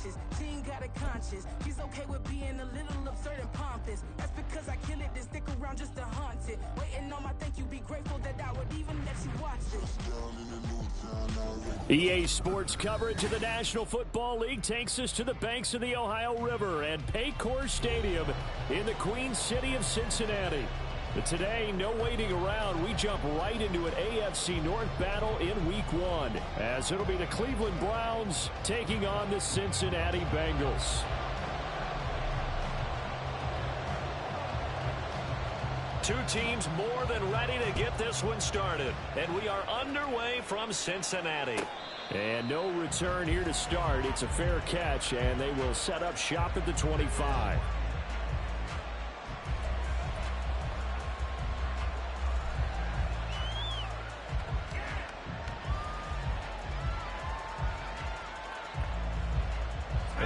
conscious. Team got a conscience. He's okay with being a little absurd and pompous. That's because I kill it, then stick around just to haunt it. Waiting on my thank you, be grateful that I would even let you watch it. EA Sports coverage of the National Football League takes us to the banks of the Ohio River and Paycor Stadium in the Queen City of Cincinnati. But today, no waiting around. We jump right into an AFC North battle in Week 1, as it'll be the Cleveland Browns taking on the Cincinnati Bengals. Two teams more than ready to get this one started, and we are underway from Cincinnati. And no return here to start. It's a fair catch, and they will set up shop at the 25.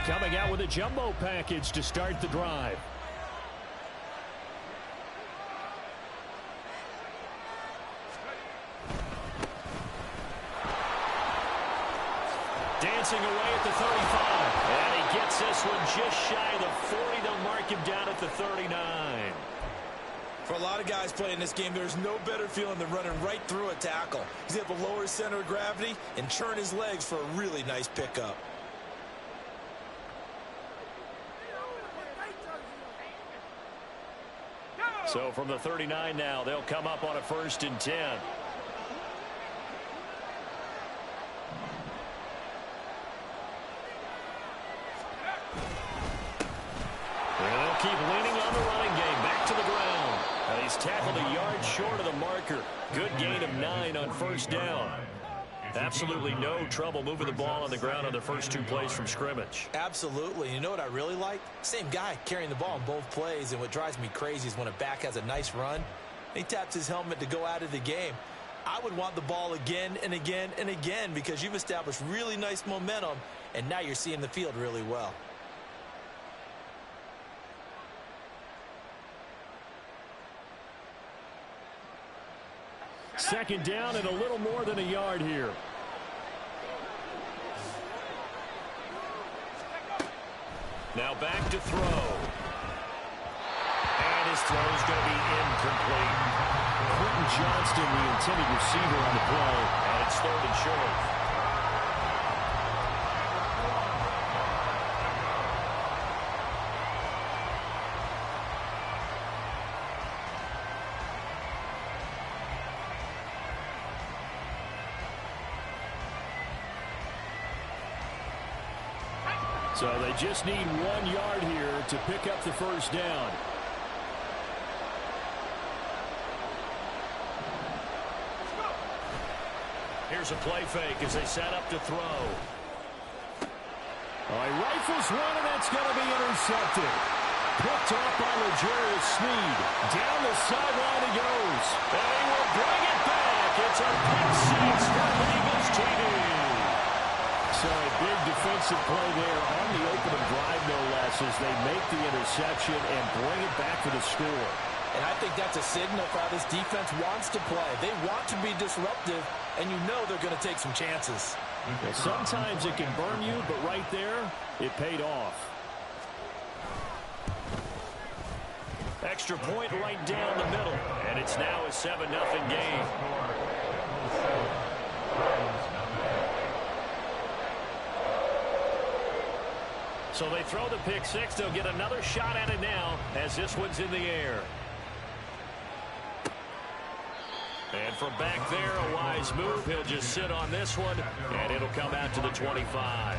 Coming out with a jumbo package to start the drive. Dancing away at the 35. And he gets this one just shy of the 40. They'll mark him down at the 39. For a lot of guys playing this game, there's no better feeling than running right through a tackle. He's able to lower his center of gravity and churn his legs for a really nice pickup. So from the 39 now, they'll come up on a 1st and 10. They'll keep leaning on the running game. Back to the ground. And he's tackled a yard short of the marker. Good gain of 9 on 1st down. Absolutely no trouble moving the ball on the ground on the first 2 plays from scrimmage. Absolutely. You know what I really like? Same guy carrying the ball in both plays, and what drives me crazy is when a back has a nice run, he taps his helmet to go out of the game. I would want the ball again and again and again because you've established really nice momentum, and now you're seeing the field really well. Second down and a little more than a yard here. Now back to throw. And his throw is going to be incomplete. Quentin Johnston, the intended receiver on the play, and it's 3rd and short. So they just need 1 yard here to pick up the 1st down. Here's a play fake as they set up to throw. He rifles one, and that's going to be intercepted. Picked off by Rzsl. Down the sideline he goes. And he will bring it back. It's a pick 6 for Eagles TD. So a big defensive play there on the opening drive, no less, as they make the interception and bring it back for the score. And I think that's a signal for how this defense wants to play. They want to be disruptive, and you know they're going to take some chances. Well, sometimes it can burn you, but right there, it paid off. Extra point right down the middle, and it's now a 7-0 game. So they throw the pick 6. They'll get another shot at it now as this one's in the air. And from back there, a wise move. He'll just sit on this one, and it'll come out to the 25.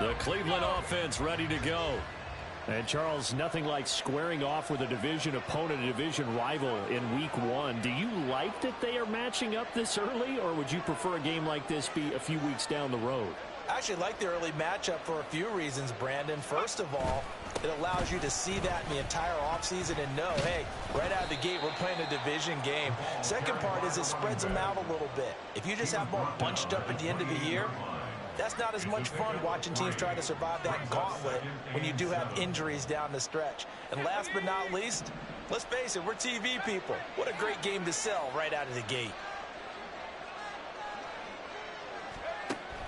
The Cleveland offense ready to go. And, Charles, nothing like squaring off with a division opponent, a division rival in Week 1. Do you like that they are matching up this early, or would you prefer a game like this be a few weeks down the road? I actually like the early matchup for a few reasons, Brandon. First of all, it allows you to see that in the entire offseason and know, hey, right out of the gate, we're playing a division game. Second part is it spreads them out a little bit. If you just have them all bunched up at the end of the year, That's not as much fun watching teams try to survive that gauntlet when you do have injuries down the stretch. And last but not least, let's face it, we're TV people. What a great game to sell right out of the gate.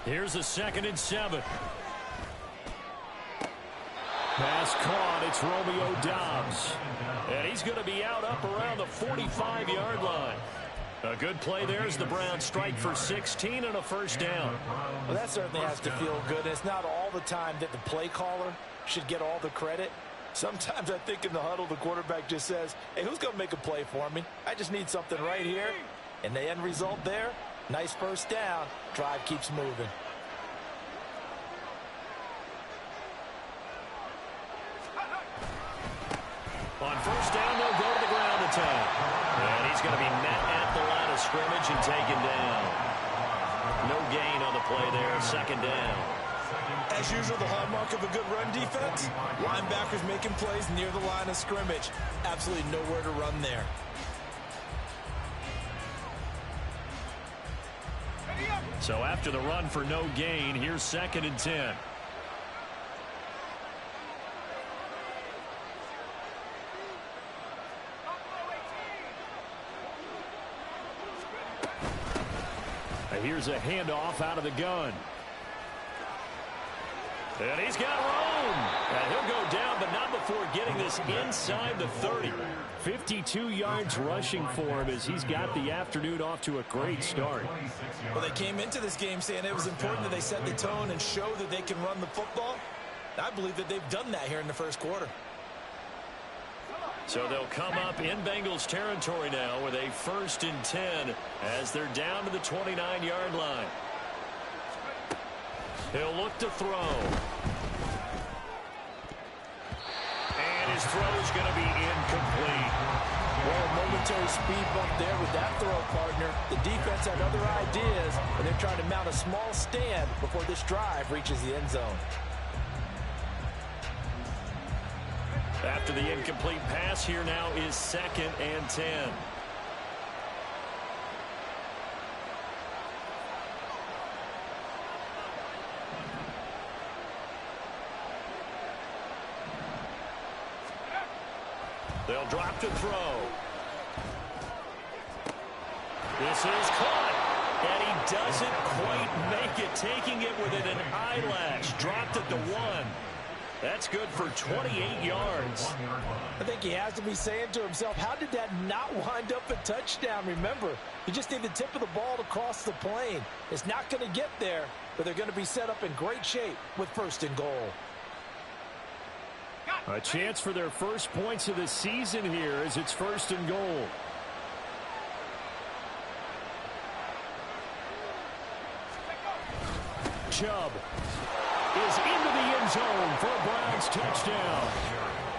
Here's a 2nd and 7. Pass caught. It's Romeo Doubs. And he's going to be out up around the 45-yard line. A good play there as the Browns strike for 16 and a first down. Well, that certainly has to feel good. It's not all the time that the play caller should get all the credit. Sometimes I think in the huddle, the quarterback just says, hey, who's going to make a play for me? I just need something right here. And the end result there, nice first down. Drive keeps moving. On first down, they'll go to the ground attack. And he's going to be met at the line of scrimmage and taken down. No gain on the play there, 2nd down. As usual, the hallmark of a good run defense, linebackers making plays near the line of scrimmage. Absolutely nowhere to run there. So after the run for no gain, here's 2nd and 10. Here's a handoff out of the gun. And he's got room. And he'll go down, but not before getting this inside the 30. 52 yards rushing for him as he's got the afternoon off to a great start. Well, they came into this game saying it was important that they set the tone and show that they can run the football. I believe that they've done that here in the first quarter. So they'll come up in Bengals territory now with a 1st and 10 as they're down to the 29-yard line. He'll look to throw. And his throw is going to be incomplete. Well, a momentary speed bump there with that throw, partner. The defense had other ideas, and they're trying to mount a small stand before this drive reaches the end zone. After the incomplete pass, here now is 2nd and 10. They'll drop to throw. This is caught. And he doesn't quite make it, taking it within an eyelash. Dropped at the 1. That's good for 28 yards. I think he has to be saying to himself, how did that not wind up a touchdown? Remember, you just need the tip of the ball to cross the plane. It's not going to get there, but they're going to be set up in great shape with 1st and goal. A chance for their first points of the season here as it's 1st and goal. Chubb is into the end zone for a Browns touchdown.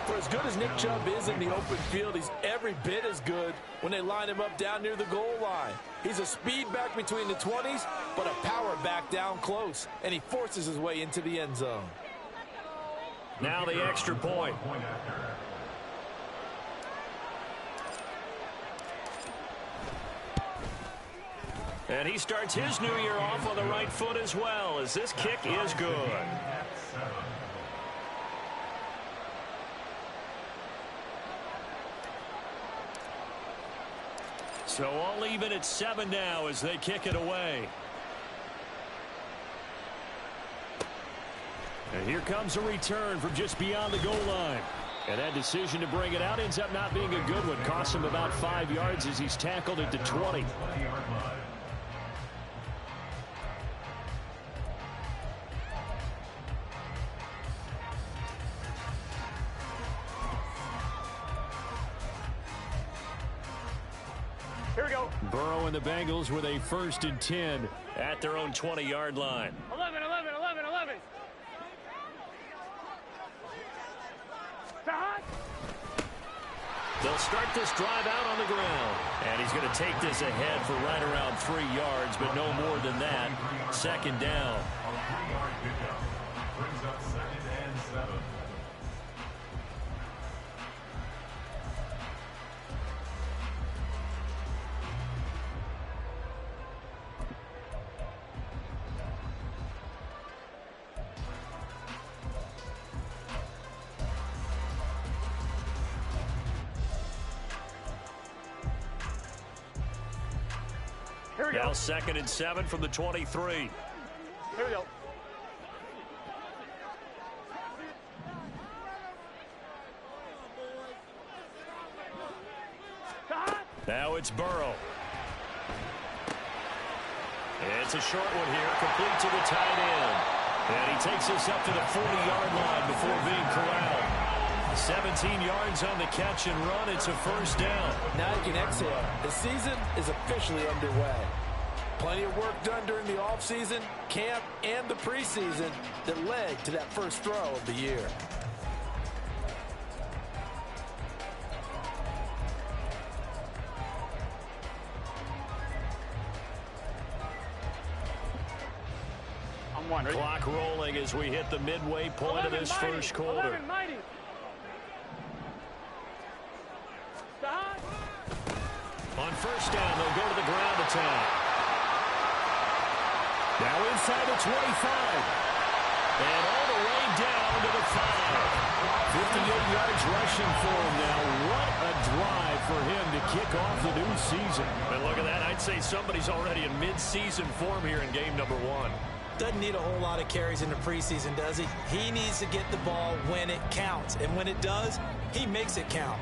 For as good as Nick Chubb is in the open field, he's every bit as good when they line him up down near the goal line. He's a speed back between the 20s, but a power back down close, and he forces his way into the end zone. Now the extra point. And he starts his new year off on the right foot as well, as this kick is good. So all even at 7 now as they kick it away. And here comes a return from just beyond the goal line. And that decision to bring it out ends up not being a good one. Costs him about 5 yards as he's tackled at the 20. Here we go. Burrow and the Bengals with a 1st and 10 at their own 20-yard line. 11. They'll start this drive out on the ground. And he's going to take this ahead for right around 3 yards, but no more than that. 2nd down. Now 2nd and 7 from the 23. Here we go. Now it's Burrow. It's a short one here, complete to the tight end. And he takes us up to the 40-yard line before being corralled. 17 yards on the catch and run. It's a first down. Now you can exhale. The season is officially underway. Plenty of work done during the offseason, camp, and the preseason that led to that first throw of the year. Clock rolling as we hit the midway point of this first quarter. On first down, they'll go to the ground attack. Now inside the 25. And all the way down to the 5. 58 yards rushing for him now. What a drive for him to kick off the new season. And look at that. I'd say somebody's already in mid-season form here in game number 1. Doesn't need a whole lot of carries in the preseason, does he? He needs to get the ball when it counts. And when it does, he makes it count.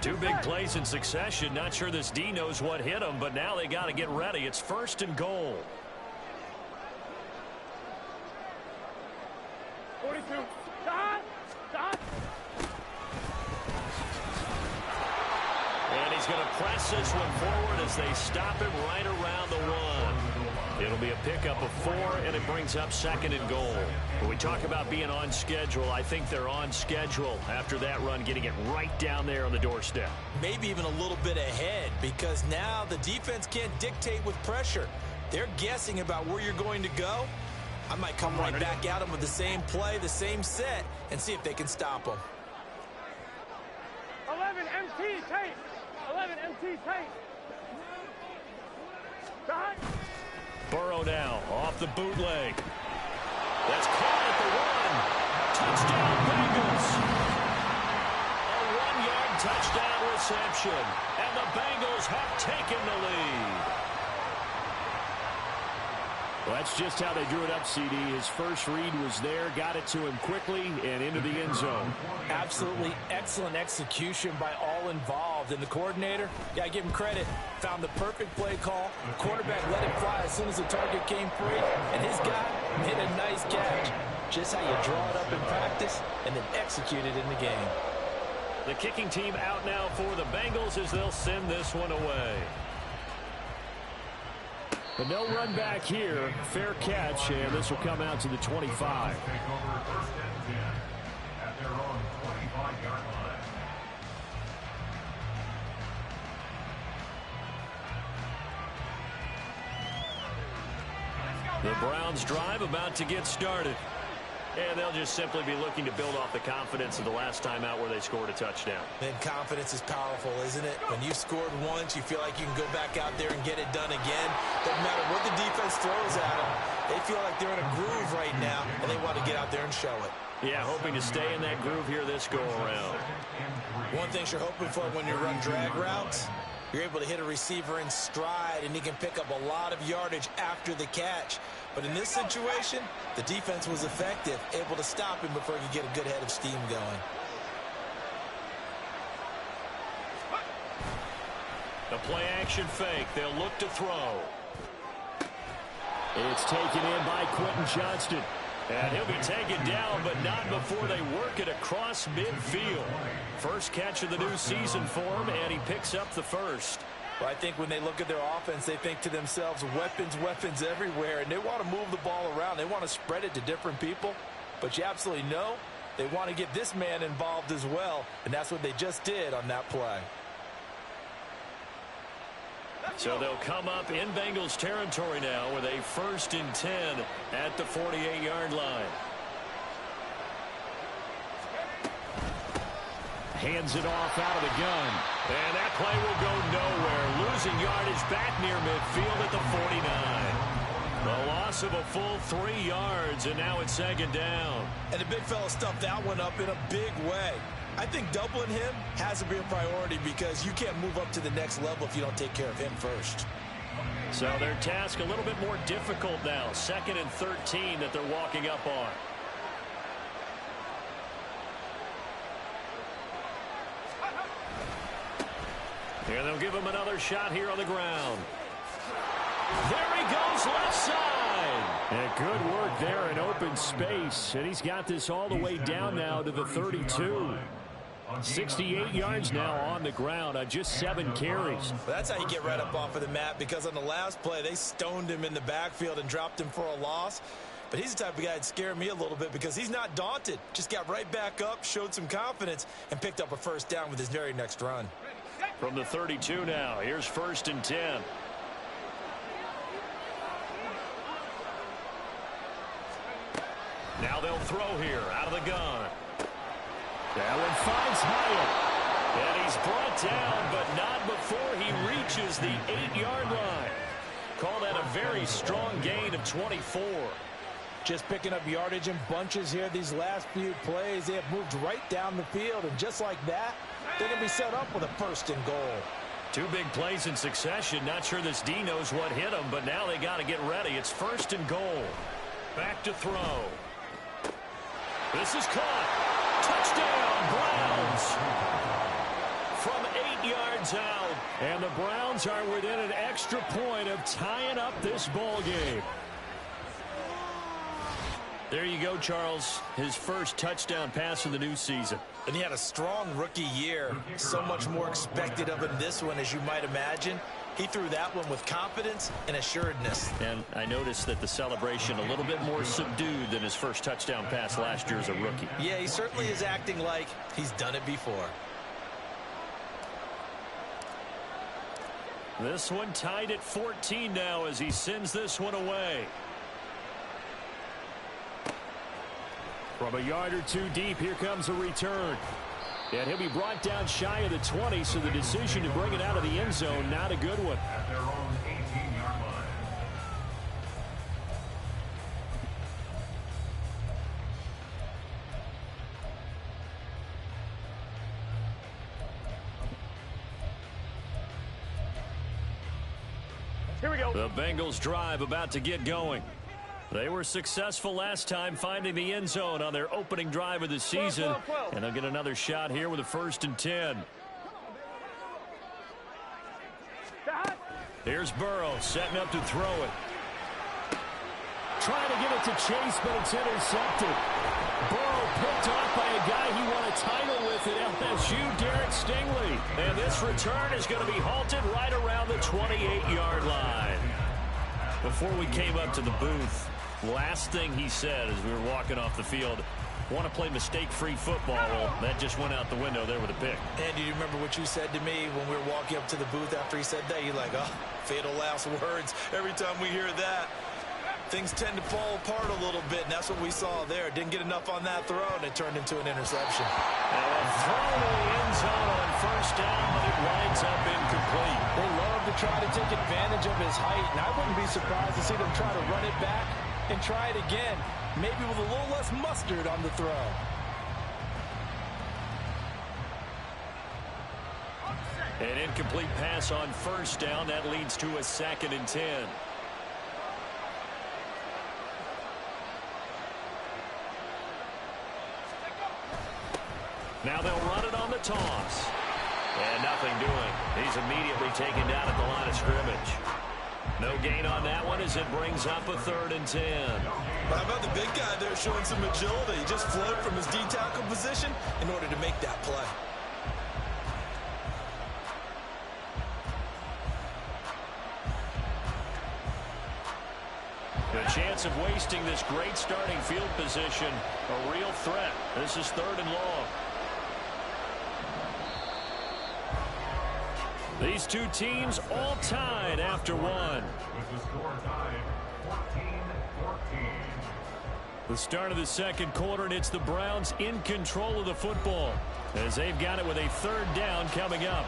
Two big plays in succession. Not sure this D knows what hit him, but now they got to get ready. It's 1st and goal. 42. And he's going to press this one forward as they stop him right around the 1. It'll be a pickup of 4, and it brings up 2nd and goal. When we talk about being on schedule, I think they're on schedule after that run, getting it right down there on the doorstep. Maybe even a little bit ahead, because now the defense can't dictate with pressure. They're guessing about where you're going to go. I might come right back at them with the same play, the same set, and see if they can stop them. 11 MT tape. 11 MT tape. Burrow now off the bootleg. That's caught at the 1. Touchdown, Bengals. A 1-yard touchdown reception, and the Bengals have taken the lead. Well, that's just how they drew it up, CD. His first read was there, got it to him quickly, and into the end zone. Absolutely excellent execution by all involved. And the coordinator, got to give him credit, found the perfect play call. Quarterback let it fly as soon as the target came free, and his guy made a nice catch. Just how you draw it up in practice and then execute it in the game. The kicking team out now for the Bengals as they'll send this one away. But no run back here. Fair catch, and this will come out to the 25. The Browns drive about to get started. And they'll just simply be looking to build off the confidence of the last time out where they scored a touchdown. And confidence is powerful, isn't it? When you've scored once, you feel like you can go back out there and get it done again. Doesn't matter what the defense throws at them. They feel like they're in a groove right now, and they want to get out there and show it. Yeah, hoping to stay in that groove here this go-around. One thing you're hoping for when you run drag routes, you're able to hit a receiver in stride, and he can pick up a lot of yardage after the catch. But in this situation, the defense was effective, able to stop him before he could get a good head of steam going. The play-action fake. They'll look to throw. It's taken in by Quentin Johnston. And he'll be taken down, but not before they work it across midfield. First catch of the new season for him, and he picks up the first. Well, I think when they look at their offense, they think to themselves, weapons, weapons everywhere, and they want to move the ball around. They want to spread it to different people, but you absolutely know they want to get this man involved as well, and that's what they just did on that play. So they'll come up in Bengals territory now with a 1st and 10 at the 48-yard line. Hands it off out of the gun. And that play will go nowhere. Losing yardage back near midfield at the 49. A loss of a full 3 yards, and now it's second down. And the big fella stuffed that one up in a big way. I think doubling him has to be a priority because you can't move up to the next level if you don't take care of him first. So their task a little bit more difficult now. 2nd and 13 that they're walking up on. And they'll give him another shot here on the ground. There he goes, left side. And good work there in open space. And he's got this all the way down now to the 32. 68 yards now on the ground on just 7 carries. Well, that's how you get right up off of the mat, because on the last play, they stoned him in the backfield and dropped him for a loss. But he's the type of guy that scared me a little bit because he's not daunted. Just got right back up, showed some confidence, and picked up a first down with his very next run. From the 32 now, here's 1st and 10. Now they'll throw here out of the gun. That one finds Hyatt. And he's brought down, but not before he reaches the 8-yard line. Call that a very strong gain of 24. Just picking up yardage in bunches here these last few plays. They have moved right down the field, and just like that, they're going to be set up with a 1st and goal. 2 big plays in succession. Not sure this D knows what hit him, but now they got to get ready. It's 1st and goal. Back to throw. This is caught. Touchdown, Browns. From 8 yards out. And the Browns are within an extra point of tying up this ball game. There you go, Charles. His first touchdown pass of the new season. And he had a strong rookie year. So much more expected of him this one, as you might imagine. He threw that one with confidence and assuredness. And I noticed that the celebration a little bit more subdued than his first touchdown pass last year as a rookie. Yeah, he certainly is acting like he's done it before. This one tied at 14 now as he sends this one away. From a yard or 2 deep, here comes a return. And he'll be brought down shy of the 20, so the decision to bring it out of the end zone, not a good one. At their own 18-yard line. Here we go. The Bengals drive about to get going. They were successful last time finding the end zone on their opening drive of the season. And they'll get another shot here with a 1st and 10. Here's Burrow setting up to throw it. Trying to get it to Chase, but it's intercepted. Burrow picked off by a guy he won a title with at LSU, Derek Stingley. And this return is going to be halted right around the 28-yard line. Before we came up to the booth, last thing he said as we were walking off the field, want to play mistake-free football. Well, that just went out the window there with a pick. And do you remember what you said to me when we were walking up to the booth after he said that? You're like, oh, fatal last words. Every time we hear that, things tend to fall apart a little bit, and that's what we saw there. Didn't get enough on that throw, and it turned into an interception. And throw to the end zone on 1st down, but it winds up incomplete. They love to try to take advantage of his height, and I wouldn't be surprised to see them try to run it back and try it again, maybe with a little less mustard on the throw. An incomplete pass on 1st down. That leads to a 2nd and 10. Now they'll run it on the toss. And nothing doing. He's immediately taken down at the line of scrimmage. No gain on that one as it brings up a 3rd and 10. But how about the big guy there showing some agility? He just flowed from his D-tackle position in order to make that play. The chance of wasting this great starting field position, a real threat. This is 3rd and long. These two teams all tied after one. With the score tied 14-14. The start of the 2nd quarter, and it's the Browns in control of the football as they've got it with a 3rd down coming up.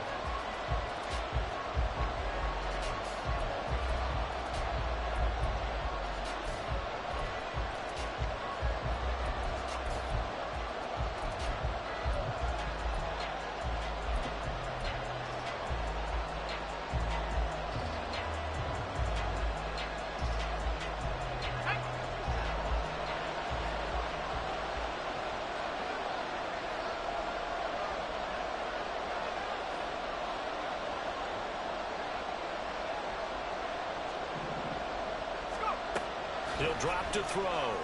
He'll drop to throw.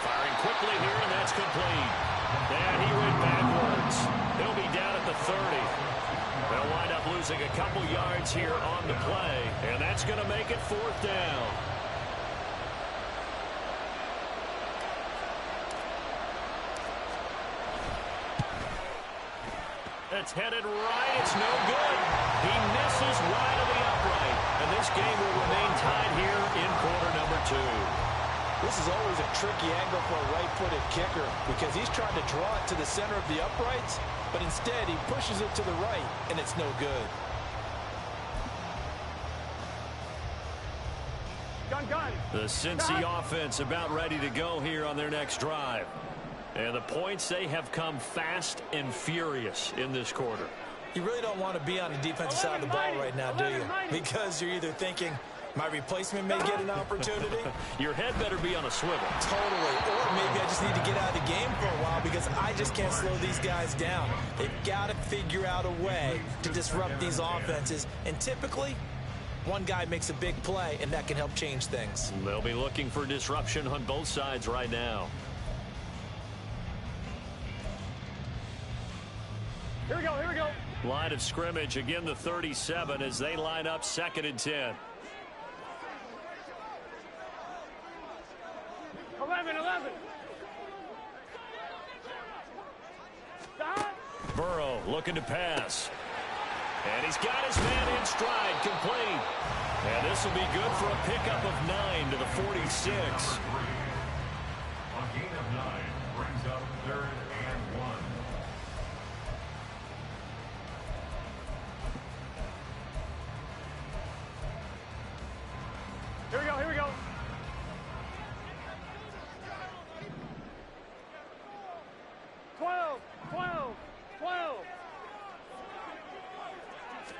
Firing quickly here, and that's complete. And he went backwards. He'll be down at the 30. They'll wind up losing a couple yards here on the play, and that's going to make it 4th down. It's headed right. It's no good. He misses wide of the upright. And this game will remain tied here in quarter number 2. This is always a tricky angle for a right-footed kicker because he's trying to draw it to the center of the uprights, but instead he pushes it to the right, and it's no good. Gun. The Cincy offense about ready to go here on their next drive. And the points, they have come fast and furious in this quarter. You really don't want to be on the defensive side of the ball right now, do you? Because you're either thinking, my replacement may get an opportunity. Your head better be on a swivel. Totally. Or maybe I just need to get out of the game for a while because I just can't slow these guys down. They've got to figure out a way to disrupt these offenses. And typically, one guy makes a big play, and that can help change things. They'll be looking for disruption on both sides right now. Here we go. Line of scrimmage, again the 37 as they line up 2nd and 10. 11. Stop. Burrow looking to pass. And he's got his man in stride, complete. And this will be good for a pickup of 9 to the 46. A gain of 9 brings up 3rd and 1. Here we go.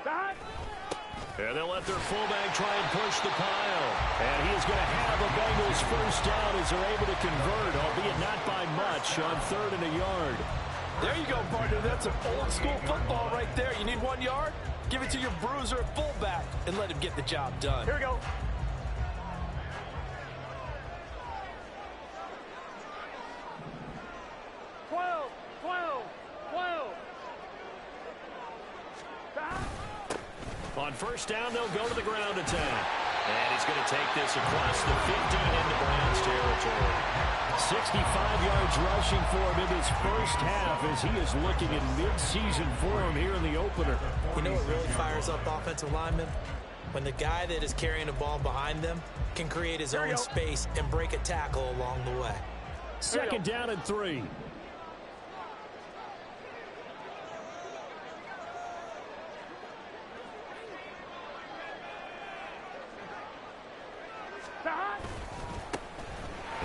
Stop. And they'll let their fullback try and push the pile. And he is going to have a Bengals first down as they're able to convert, albeit not by much, on 3rd and a yard. There you go, partner. That's an old-school football right there. You need 1 yard? Give it to your bruiser at fullback and let him get the job done. Here we go. On first down, they'll go to the ground attack. And he's going to take this across the 15 into Browns territory. 65 yards rushing for him in his first half as he is looking in mid-season form here in the opener. You know what really fires up offensive linemen? When the guy that is carrying the ball behind them can create his own space and break a tackle along the way. 2nd down and 3.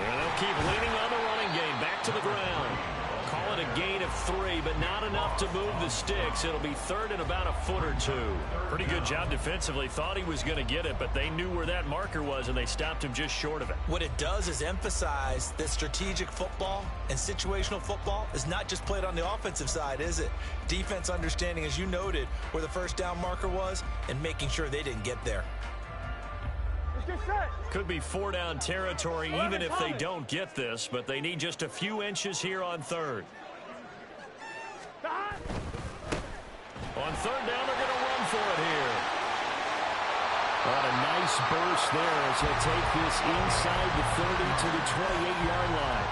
And they'll keep leaning on the running game. Back to the ground. Call it a gain of 3, but not enough to move the sticks. It'll be 3rd and about a foot or 2. Pretty good job defensively. Thought he was going to get it, but they knew where that marker was, and they stopped him just short of it. What it does is emphasize that strategic football and situational football is not just played on the offensive side, is it? Defense understanding, as you noted, where the first down marker was and making sure they didn't get there. Could be 4-down territory even if they don't get this, but they need just a few inches here on 3rd. On 3rd down, they're going to run for it here. What a nice burst there as he'll take this inside the 30 to the 28-yard line.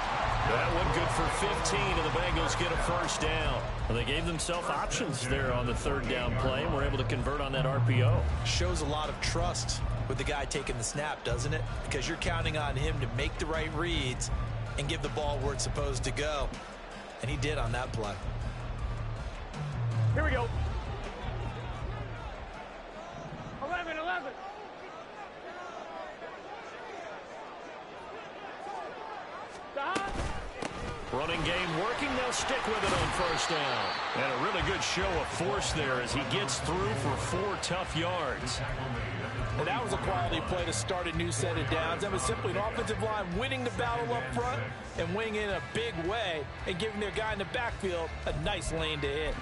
That one good for 15, and the Bengals get a first down. Well, they gave themselves options there on the 3rd down play, and were able to convert on that RPO. Shows a lot of trust with the guy taking the snap, doesn't it? Because you're counting on him to make the right reads and give the ball where it's supposed to go. And he did on that play. Here we go. 11. Stop. Running game working. They'll stick with it on first down. And a really good show of force there as he gets through for 4 tough yards. And that was a quality play to start a new set of downs. That was simply an offensive line winning the battle up front and winning in a big way and giving their guy in the backfield a nice lane to hit.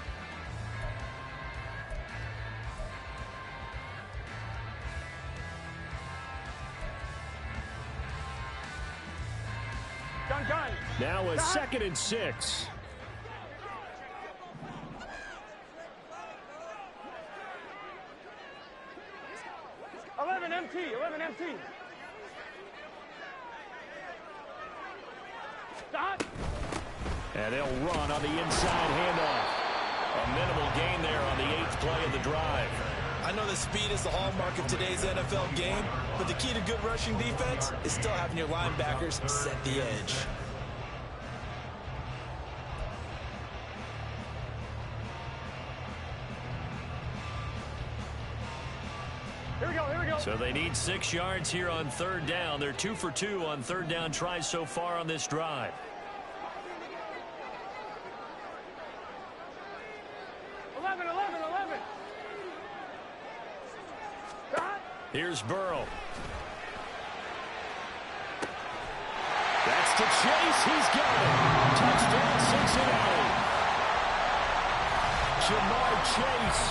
Now a 2nd and 6. Eleven MT. Stop. And they'll run on the inside handoff. A minimal gain there on the 8th play of the drive. I know that speed is the hallmark of today's NFL game, but the key to good rushing defense is still having your linebackers set the edge. Here we go. So they need 6 yards here on 3rd down. They're 2 for 2 on 3rd down tries so far on this drive. 11. Stop. Here's Burrow. That's to Chase. He's got it. Touchdown, Cincinnati. Jamar Chase,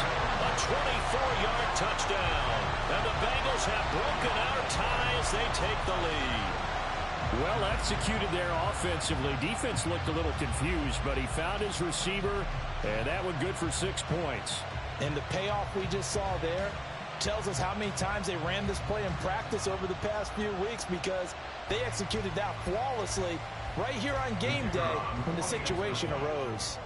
a 24-yard touchdown. And the Bengals have broken our tie as they take the lead. Well executed there offensively. Defense looked a little confused, but he found his receiver, and that one good for 6 points. And the payoff we just saw there tells us how many times they ran this play in practice over the past few weeks, because they executed that flawlessly right here on game day when the situation arose.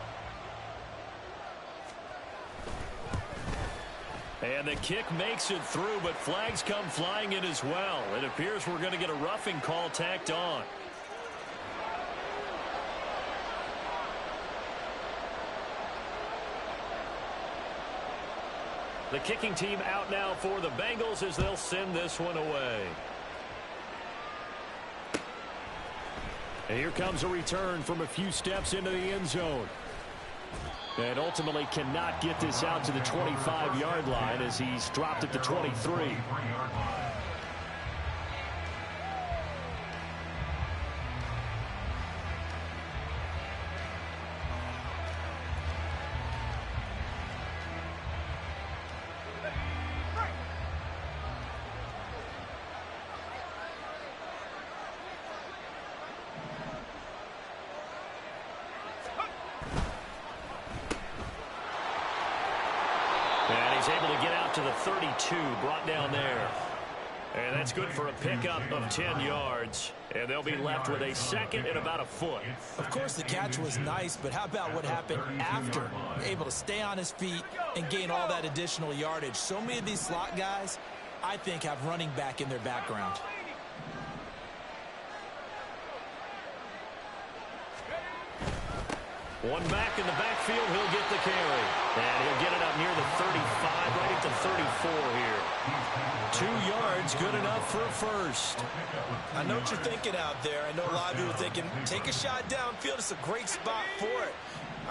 And the kick makes it through, but flags come flying in as well. It appears we're going to get a roughing call tacked on. The kicking team out now for the Bengals as they'll send this one away. And here comes a return from a few steps into the end zone. And ultimately cannot get this out to the 25-yard line as he's dropped at the 23. And he's able to get out to the 32, brought down there. And that's good for a pickup of 10 yards. And they'll be left with a 2nd and about a foot. Of course, the catch was nice, but how about what happened after? Able to stay on his feet and gain all that additional yardage. So many of these slot guys, I think, have running back in their background. One back in the backfield, he'll get the carry. And he'll get it up near the 35, right at the 34 here. 2 yards, good enough for a first. I know what you're thinking out there. I know a lot of you are thinking, take a shot downfield. It's a great spot for it.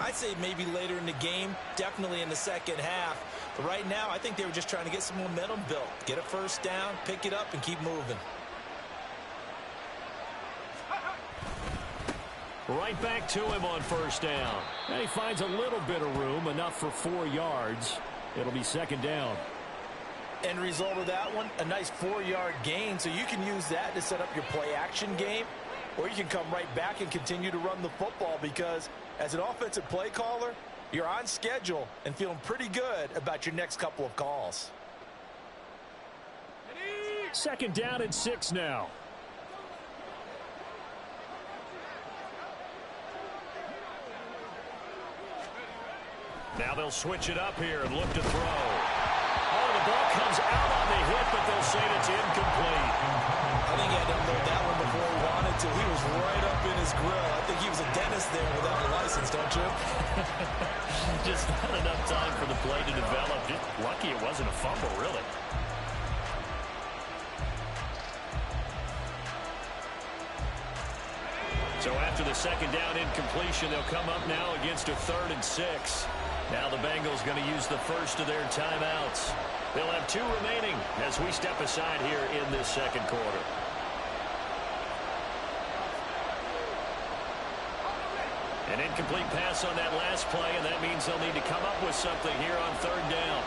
I'd say maybe later in the game, definitely in the second half. But right now, I think they were just trying to get some momentum built. Get a first down, pick it up, and keep moving. Right back to him on first down. And he finds a little bit of room, enough for 4 yards. It'll be second down. End result of that one, a nice 4-yard gain. So you can use that to set up your play-action game, or you can come right back and continue to run the football, because as an offensive play caller, you're on schedule and feeling pretty good about your next couple of calls. Second down and 6 now. Now they'll switch it up here and look to throw. Oh, the ball comes out on the hit, but they'll say it's incomplete. I think he had to unload that one before he wanted to. He was right up in his grill. I think he was a dentist there without a license, don't you? Just not enough time for the play to develop. Just lucky it wasn't a fumble, really. So after the second down incompletion, they'll come up now against a 3rd and 6. Now the Bengals going to use the first of their timeouts. They'll have 2 remaining as we step aside here in this second quarter. An incomplete pass on that last play, and that means they'll need to come up with something here on 3rd down.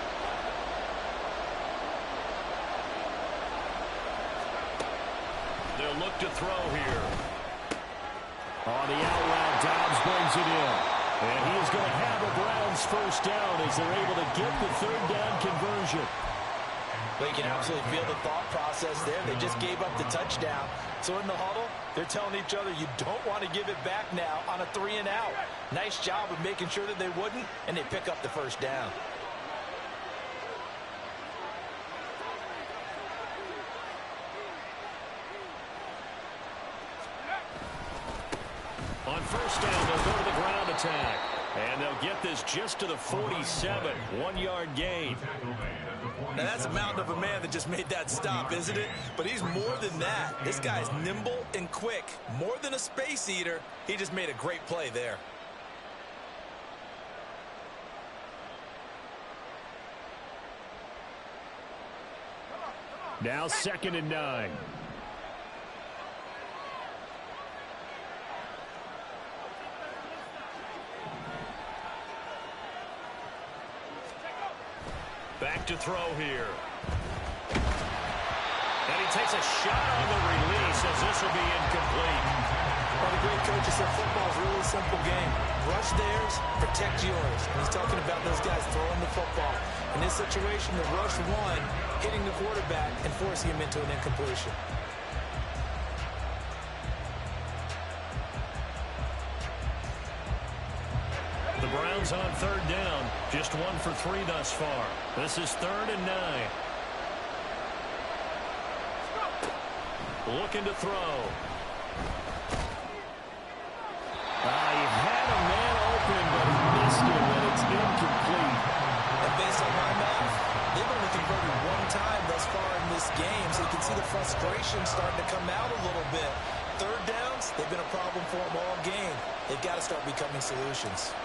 They'll look to throw here. On the out route, Dobbs brings it in. And he is going to have a Browns first down as they're able to get the third down conversion. Well, you can absolutely feel the thought process there. They just gave up the touchdown. So in the huddle, they're telling each other, you don't want to give it back now on a 3-and-out. Nice job of making sure that they wouldn't, and they pick up the first down. On first down, they'll go to the ground attack. And they'll get this just to the 47, 1-yard gain. Now, that's a mountain of a man that just made that stop, isn't it? But he's more than that. This guy's nimble and quick. More than a space eater. He just made a great play there. Now 2nd and 9. Back to throw here. And he takes a shot on the release as this will be incomplete. Well, the great coaches said football is a really simple game. Rush theirs, protect yours. And he's talking about those guys throwing the football. In this situation, the rush one, hitting the quarterback and forcing him into an incompletion. The Browns on 3rd down. Just 1 for 3 thus far. This is 3rd and 9. Looking to throw. He had a man open, but he missed it, and it's incomplete. And based on my math, they've only converted 1 time thus far in this game, so you can see the frustration starting to come out a little bit. 3rd downs, they've been a problem for them all game. They've got to start becoming solutions.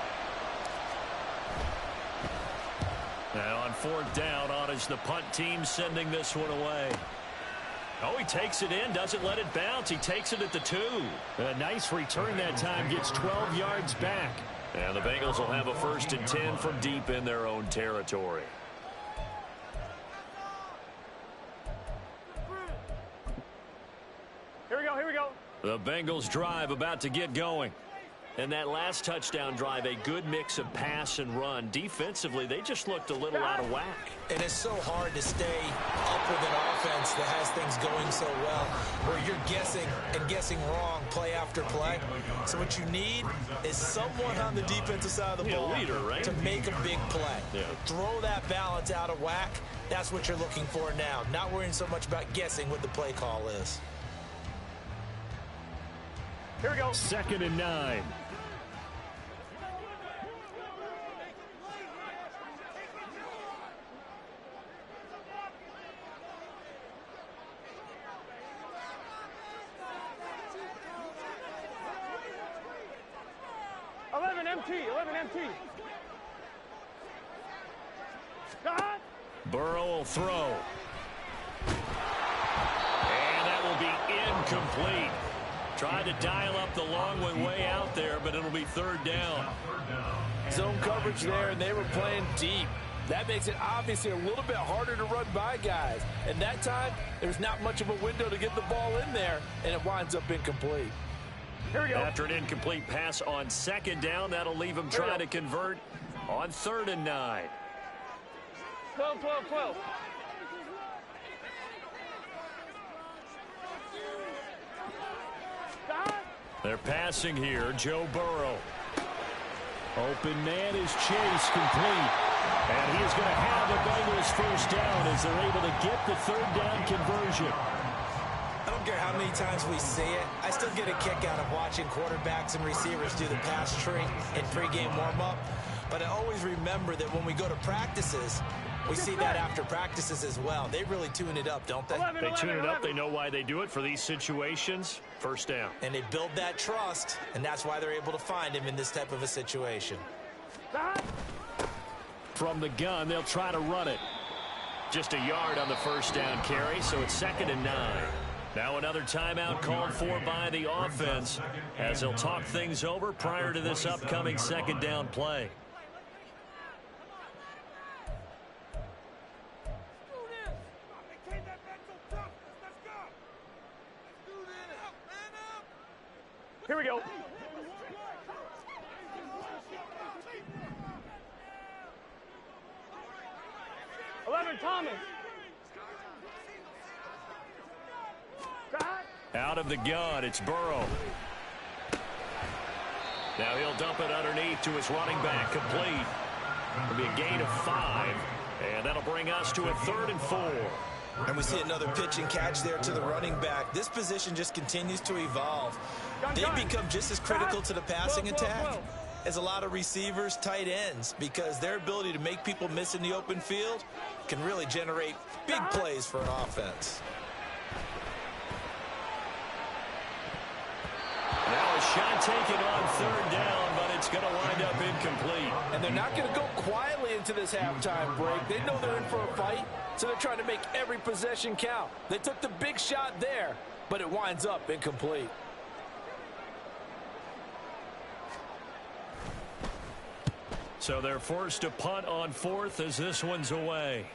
Now on 4th down, on is the punt team sending this one away. Oh, he takes it in, doesn't let it bounce. He takes it at the 2. A nice return that time, gets 12 yards back. And the Bengals will have a 1st and 10 from deep in their own territory. Here we go, here we go. The Bengals drive about to get going. And that last touchdown drive, a good mix of pass and run. Defensively, they just looked a little out of whack. And it's so hard to stay up with an offense that has things going so well, where you're guessing and guessing wrong play after play. So what you need is someone on the defensive side of the ball leader, right? to make a big play. Yeah. Throw that balance out of whack. That's what you're looking for now. Not worrying so much about guessing what the play call is. Here we go. 2nd and 9. Burrow will throw. And that will be incomplete. Tried to dial up the long way out there, but it'll be 3rd down. Zone coverage there, and they were playing deep. That makes it obviously a little bit harder to run by guys. And that time, there's not much of a window to get the ball in there, and it winds up incomplete. Here we go. After an incomplete pass on 2nd down, that'll leave him trying to convert on 3rd and 9. 12, 12, 12. They're passing here. Joe Burrow. Open man is Chase, complete. And he is going to have the Bengals first down as they're able to get the 3rd down conversion. I don't care how many times we see it. I still get a kick out of watching quarterbacks and receivers do the pass tree in pregame warm-up. But I always remember that when we go to practices, we see that after practices as well. They really tune it up, don't they? They tune it up. They know why they do it for these situations. First down. And they build that trust, and that's why they're able to find him in this type of a situation. From the gun, they'll try to run it. Just a yard on the first down carry, so it's 2nd and 9. Now another timeout called for by the offense as they'll talk things over prior to this upcoming 2nd down play. Here we go. Tommy. Out of the gun, it's Burrow. Now he'll dump it underneath to his running back, complete. It'll be a gain of 5, and that'll bring us to a 3rd and 4. And we see another pitch and catch there to the running back. This position just continues to evolve. They become just as critical to the passing attack as a lot of receivers, tight ends, because their ability to make people miss in the open field can really generate big plays for an offense. Now a shot taken on 3rd down, but it's going to wind up incomplete. And they're not going to go quietly into this halftime break. They know they're in for a fight, so they're trying to make every possession count. They took the big shot there, but it winds up incomplete. So they're forced to punt on 4th as this one's away.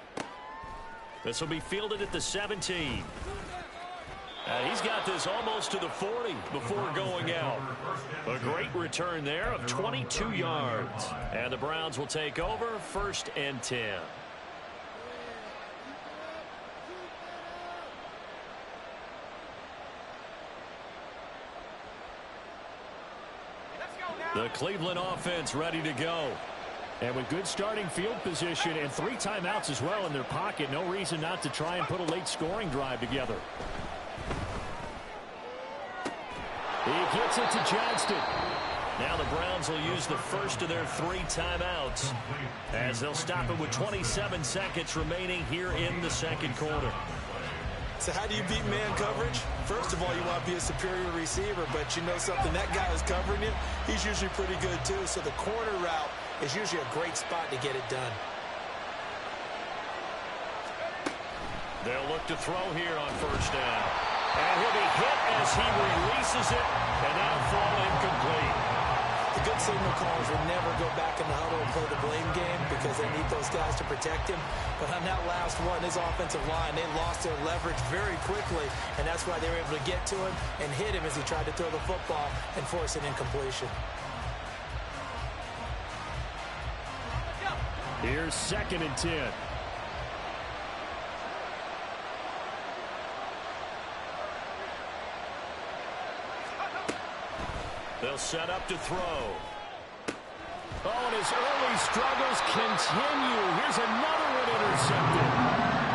This will be fielded at the 17. He's got this almost to the 40 before going out. A great return there of 22 yards. And the Browns will take over 1st and 10. The Cleveland offense ready to go. And with good starting field position and 3 timeouts as well in their pocket, no reason not to try and put a late scoring drive together. He gets it to Johnston. Now the Browns will use the first of their 3 timeouts as they'll stop it with 27 seconds remaining here in the 2nd quarter. So how do you beat man coverage? First of all, you want to be a superior receiver, but you know something, that guy who's covering him, he's usually pretty good too. So the corner route is usually a great spot to get it done. They'll look to throw here on 1st down. And he'll be hit as he releases it, and that'll fall incomplete. The good signal callers will never go back in the huddle and play the blame game because they need those guys to protect him. But on that last one, his offensive line, they lost their leverage very quickly, and that's why they were able to get to him and hit him as he tried to throw the football and force an incompletion. Here's 2nd and 10. They'll set up to throw. Oh, and his early struggles continue. Here's another one intercepted.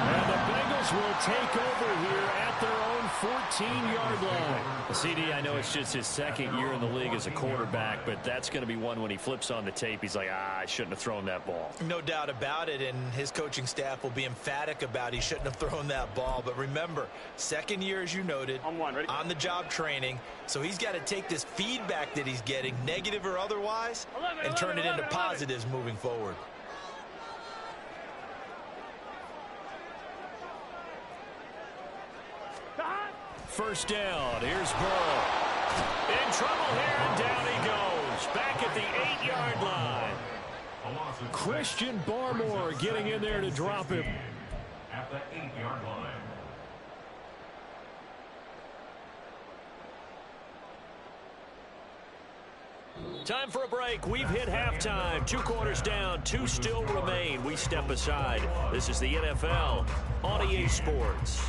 And the Bengals will take over here at their own 14-yard line. CD, I know it's just his 2nd year in the league as a quarterback, but that's going to be one when he flips on the tape. He's like, I shouldn't have thrown that ball. No doubt about it, and his coaching staff will be emphatic about he shouldn't have thrown that ball. But remember, 2nd year, as you noted, on the job training. So he's got to take this feedback that he's getting, negative or otherwise, and turn it into positives moving forward. First down. Here's Burrow. In trouble here, and down he goes. Back at the 8-yard line. Christian Barmore getting in there to drop him. At the 8-yard line. Time for a break. We've hit halftime. 2 quarters down. 2 still remain. We step aside. This is the NFL on EA Sports.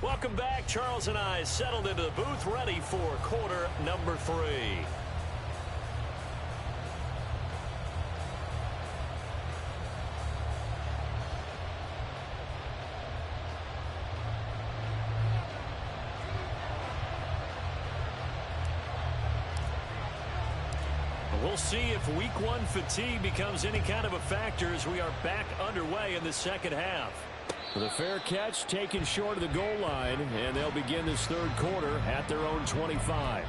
Welcome back. Charles and I settled into the booth, ready for quarter number 3. We'll see if week 1 fatigue becomes any kind of a factor as we are back underway in the 2nd half. The fair catch taken short of the goal line, and they'll begin this 3rd quarter at their own 25.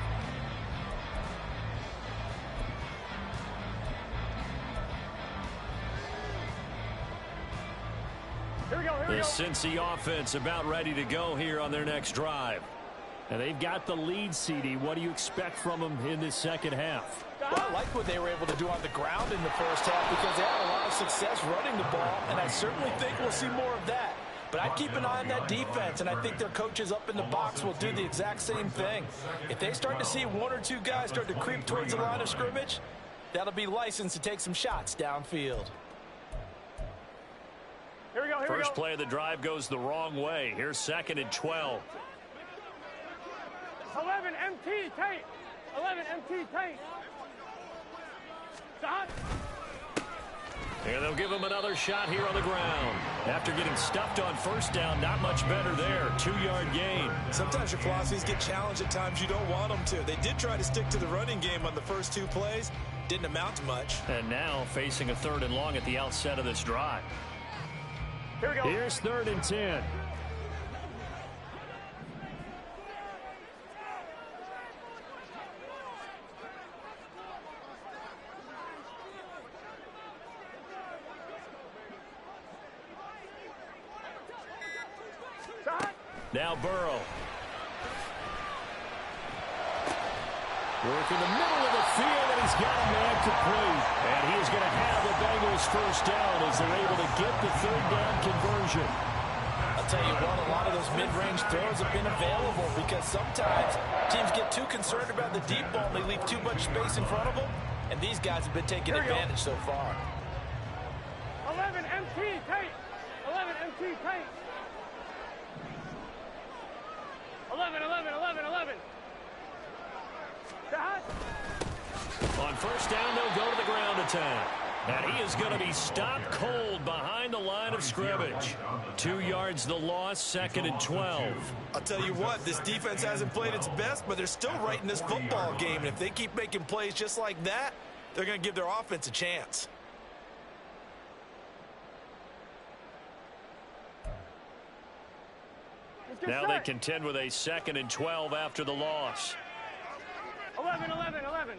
The Cincy offense about ready to go here on their next drive. And they've got the lead, CD. What do you expect from them in this 2nd half? Well, I like what they were able to do on the ground in the first half because they had a lot of success running the ball, and I certainly think we'll see more of that. But I'd keep an eye on that defense, and I think their coaches up in the box will do the exact same thing. If they start to see one or two guys start to creep towards the line of scrimmage, that'll be licensed to take some shots downfield. Here we go, here we go. First play of the drive goes the wrong way. Here's 2nd and 12. 11 MT tight. 11 MT tight. Stop. And they'll give him another shot here on the ground. After getting stuffed on first down, not much better there. 2-yard gain. Sometimes your philosophies get challenged at times you don't want them to. They did try to stick to the running game on the first 2 plays. Didn't amount to much. And now facing a 3rd and long at the outset of this drive. Here we go. Here's 3rd and 10. Now Burrow. Work in the middle of the field, and he's got a man complete. And he's going to have the Bengals first down as they're able to get the 3rd down conversion. I'll tell you what, a lot of those mid-range throws have been available because sometimes teams get too concerned about the deep ball and they leave too much space in front of them. And these guys have been taking advantage so far. 11 MT tight. 11 MT tight. 11, 11, 11, 11. On first down, they'll go to the ground attack. And he is going to be stopped cold behind the line of scrimmage. 2 yards the loss, 2nd and 12. I'll tell you what, this defense hasn't played its best, but they're still right in this football game. And if they keep making plays just like that, they're going to give their offense a chance. Now they contend with a 2nd and 12 after the loss. 11, 11, 11.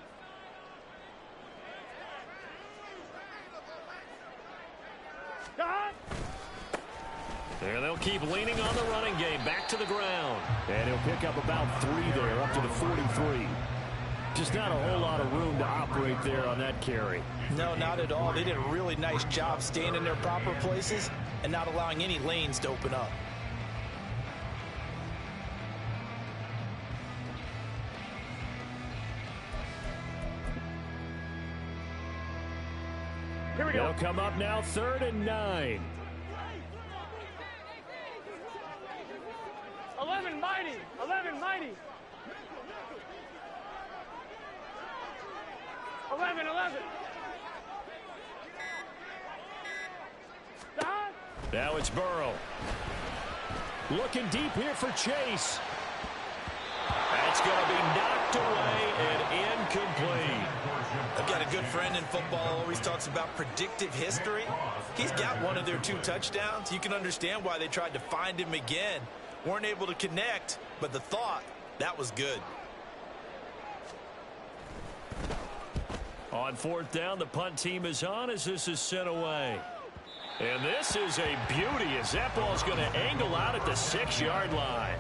There they'll keep leaning on the running game. Back to the ground. And he'll pick up about 3 there, up to the 43. Just not a whole lot of room to operate there on that carry. No, not at all. They did a really nice job staying in their proper places and not allowing any lanes to open up. Here we go. They'll come up now, 3rd and 9. 11 mighty. 11 mighty. 11, 11. Stop. Now it's Burrow. Looking deep here for Chase. That's going to be knocked away and incomplete. I've got a good friend in football, always talks about predictive history. He's got one of their 2 touchdowns. You can understand why they tried to find him again. Weren't able to connect, but the thought, that was good. On 4th down, the punt team is on as this is sent away. And this is a beauty as that ball's going to angle out at the 6-yard line.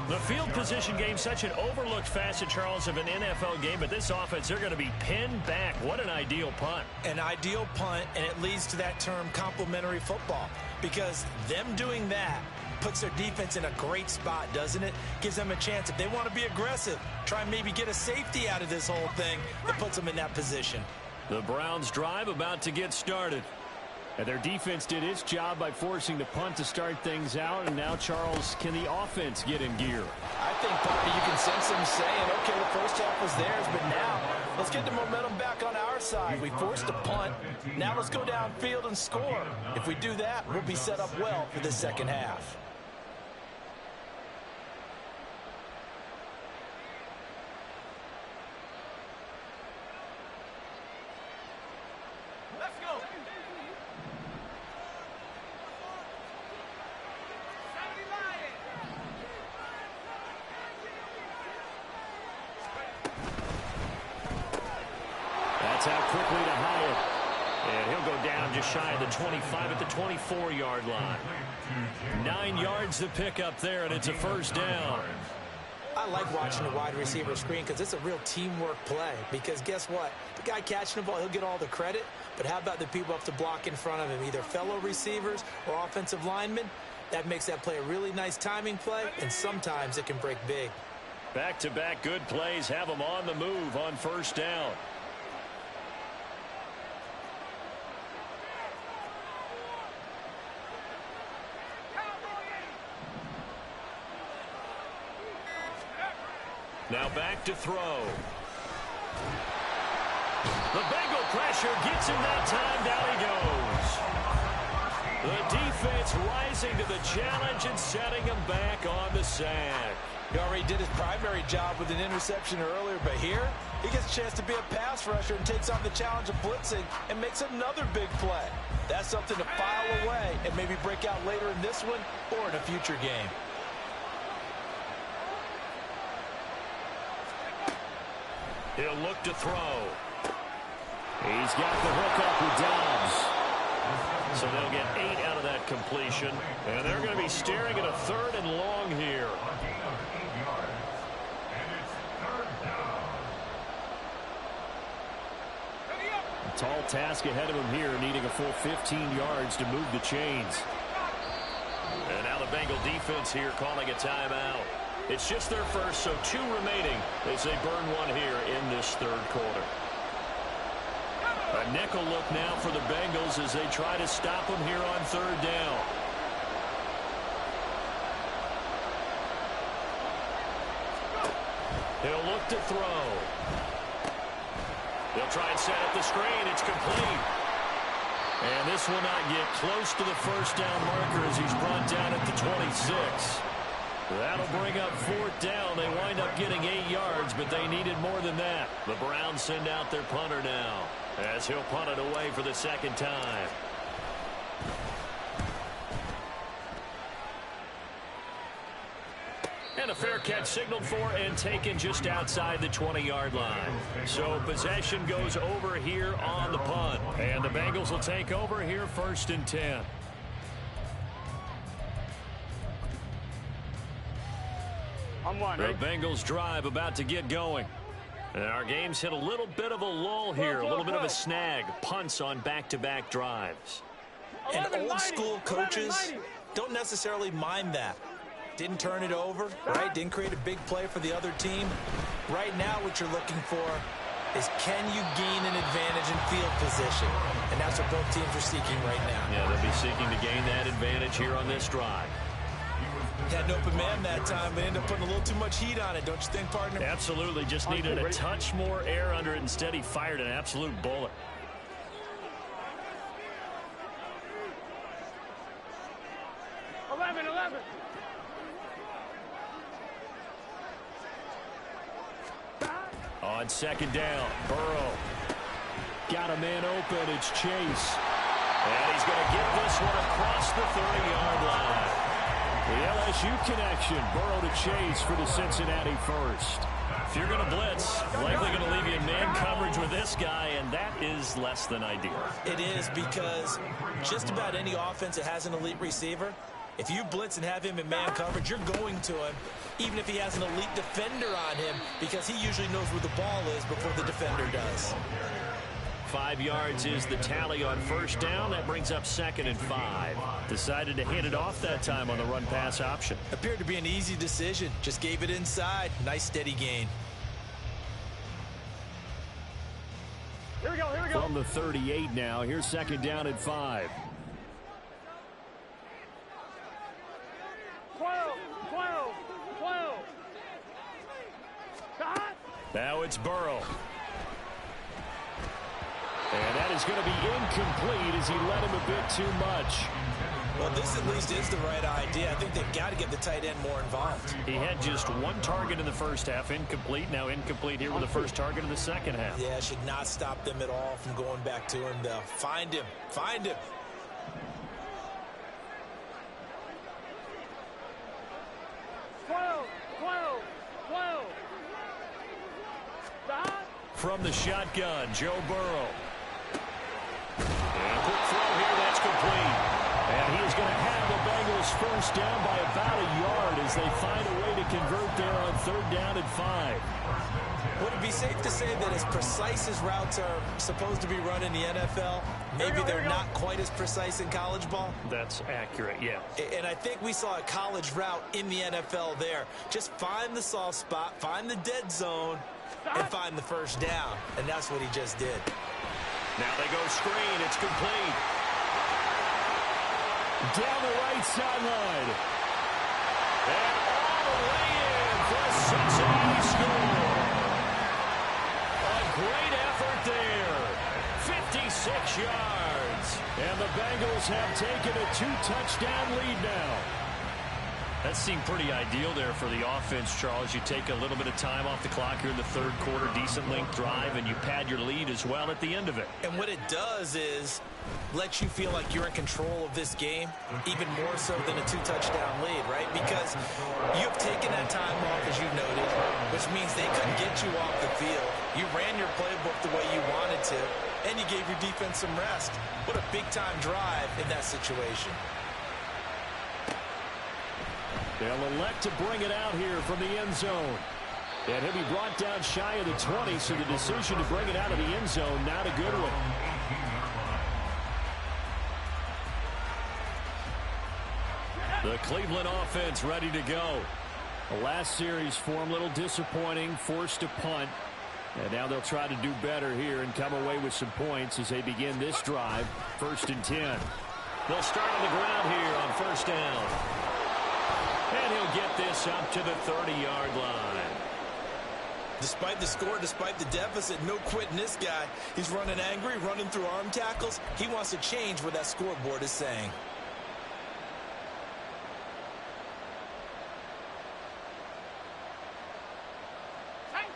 The field position game, such an overlooked facet, Charles, of an NFL game, but this offense, they're going to be pinned back. What an ideal punt. An ideal punt, and it leads to that term complementary football, because them doing that puts their defense in a great spot, doesn't it? Gives them a chance. If they want to be aggressive, try and maybe get a safety out of this whole thing, that puts them in that position. The Browns drive about to get started. And their defense did its job by forcing the punt to start things out. And now, Charles, can the offense get in gear? I think, Poppy, you can sense them saying, okay, the first half was theirs, but now let's get the momentum back on our side. We forced a punt. Now let's go downfield and score. If we do that, we'll be set up well for the second half. Out quickly to Hyatt. And he'll go down just shy of the 25 at the 24-yard line. 9 yards to pick up there, and it's a first down. I like watching the wide receiver screen because it's a real teamwork play. Because guess what? The guy catching the ball, he'll get all the credit. But how about the people up to block in front of him, either fellow receivers or offensive linemen? That makes that play a really nice timing play, and sometimes it can break big. Back-to-back good plays have them on the move on first down. Now back to throw. The Bengal pressure gets him that time. Down he goes. The defense rising to the challenge and setting him back on the sack. He already did his primary job with an interception earlier, but here he gets a chance to be a pass rusher and takes on the challenge of blitzing and makes another big play. That's something to file away and maybe break out later in this one or in a future game. He'll look to throw. He's got the hook up with Dobbs. So they'll get 8 out of that completion. And they're going to be staring at a 3rd and long here. A tall task ahead of him here, needing a full 15 yards to move the chains. And now the Bengal defense here calling a timeout. It's just their first, so 2 remaining as they burn one here in this 3rd quarter. A nickel look now for the Bengals as they try to stop them here on 3rd down. He'll look to throw. They'll try and set up the screen. It's complete. And this will not get close to the first down marker as he's brought down at the 26. That'll bring up 4th down. They wind up getting 8 yards, but they needed more than that. The Browns send out their punter now as he'll punt it away for the 2nd time. And a fair catch signaled for and taken just outside the 20-yard line. So possession goes over here on the punt. And the Bengals will take over here 1st and 10. The Bengals drive about to get going. And our game's hit a little bit of a lull here, a little bit of a snag. Punts on back-to-back drives. And old-school coaches don't necessarily mind that. Didn't turn it over, right? Didn't create a big play for the other team. Right now what you're looking for is can you gain an advantage in field position? And that's what both teams are seeking right now. Yeah, they'll be seeking to gain that advantage here on this drive. Had an open man that time, but ended up putting a little too much heat on it, don't you think, partner? Absolutely. Just needed a touch more air under it. Instead, he fired an absolute bullet. On 2nd down, Burrow. Got a man open. It's Chase. And he's going to get this one across the 30-yard line. The LSU connection, Burrow to Chase for the Cincinnati first. If you're going to blitz, likely going to leave you in man coverage with this guy, and that is less than ideal. It is, because just about any offense that has an elite receiver, if you blitz and have him in man coverage, you're going to him, even if he has an elite defender on him, because he usually knows where the ball is before the defender does. 5 yards is the tally on 1st down. That brings up 2nd and 5. Decided to hand it off that time on the run-pass option. Appeared to be an easy decision. Just gave it inside. Nice steady gain. Here we go, here we go. From the 38 now. Here's 2nd down and 5. 12. Now it's Burrow. And that is going to be incomplete as he led him a bit too much. Well, this at least is the right idea. I think they've got to get the tight end more involved. He had just 1 target in the first half, incomplete. Now incomplete here with the first target in the second half. Yeah, should not stop them at all from going back to him, though. Find him. Find him. From the shotgun, Joe Burrow. And a quick throw here, that's complete. And he is going to have the Bengals this first down by about a yard as they find a way to convert there on 3rd down and 5. Would it be safe to say that as precise as routes are supposed to be run in the NFL, maybe they're not quite as precise in college ball? That's accurate, yeah. And I think we saw a college route in the NFL there. Just find the soft spot, find the dead zone, and find the first down. And that's what he just did. Now they go screen. It's complete. Down the right sideline. And all the way in for a Cincinnati score. A great effort there. 56 yards. And the Bengals have taken a 2-touchdown lead now. That seemed pretty ideal there for the offense, Charles. You take a little bit of time off the clock here in the 3rd quarter, decent length drive, and you pad your lead as well at the end of it. And what it does is let you feel like you're in control of this game, even more so than a 2-touchdown lead, right? Because you've taken that time off, as you noted, which means they couldn't get you off the field. You ran your playbook the way you wanted to, and you gave your defense some rest. What a big-time drive in that situation. They'll elect to bring it out here from the end zone. And he'll be brought down shy of the 20, so the decision to bring it out of the end zone, not a good one. The Cleveland offense ready to go. The last series for them, a little disappointing, forced to punt. And now they'll try to do better here and come away with some points as they begin this drive. 1st and 10. They'll start on the ground here on 1st down. And he'll get this up to the 30-yard line. Despite the score, despite the deficit, no quitting this guy. He's running angry, running through arm tackles. He wants to change what that scoreboard is saying.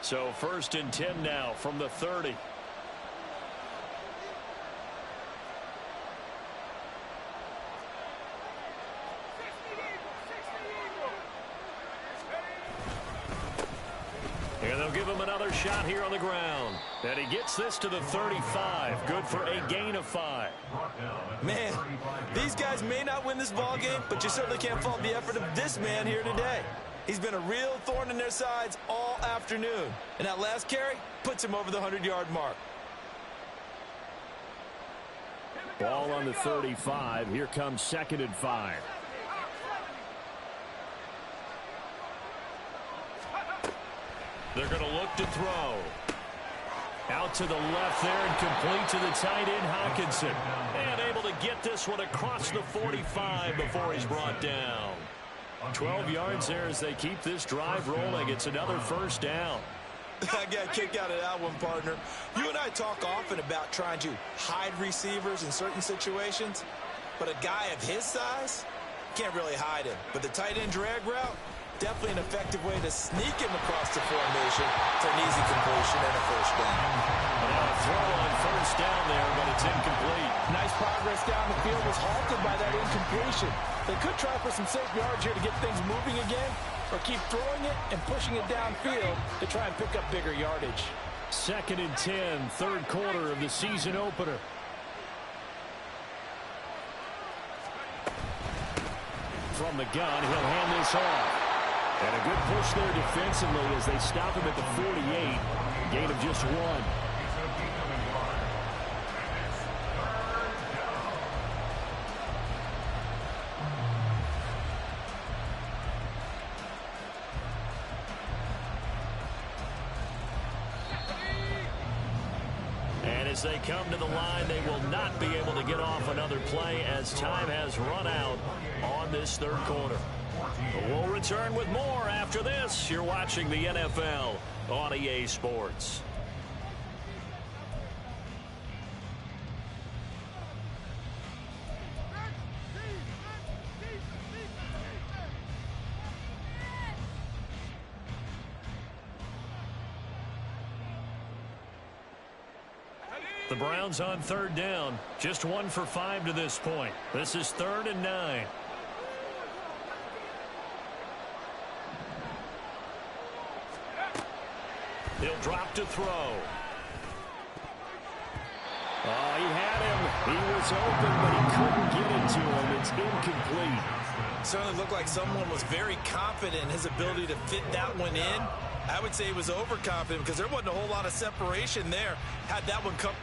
So 1st and 10 now from the 30. And they'll give him another shot here on the ground. And he gets this to the 35. Good for a gain of 5. Man, these guys may not win this ball game, but you certainly can't fault the effort of this man here today. He's been a real thorn in their sides all afternoon. And that last carry puts him over the 100-yard mark. Ball on the 35. Here comes 2nd and 5. They're going to look to throw. Out to the left there and complete to the tight end, Hawkinson. And able to get this one across the 45 before he's brought down. 12 yards there as they keep this drive rolling. It's another 1st down. I got a kick out of that one, partner. You and I talk often about trying to hide receivers in certain situations, but a guy of his size can't really hide him. But the tight end drag route, definitely an effective way to sneak him across the formation for an easy completion and a 1st down. Now a throw on 1st down there, but it's incomplete. Nice progress down the field was halted by that incompletion. They could try for some safe yards here to get things moving again, or keep throwing it and pushing it downfield to try and pick up bigger yardage. 2nd and 10, 3rd quarter of the season opener. From the gun, he'll hand this off. And a good push there defensively as they stop him at the 48. Gain of just 1. And as they come to the line, they will not be able to get off another play as time has run out on this 3rd quarter. We'll return with more after this. You're watching the NFL on EA Sports. The Browns on 3rd down. Just 1 for 5 to this point. This is 3rd and 9. He'll drop to throw. Oh, he had him. He was open, but he couldn't get it to him. It's incomplete. Certainly looked like someone was very confident in his ability to fit that one in. I would say he was overconfident because there wasn't a whole lot of separation there. Had that one come...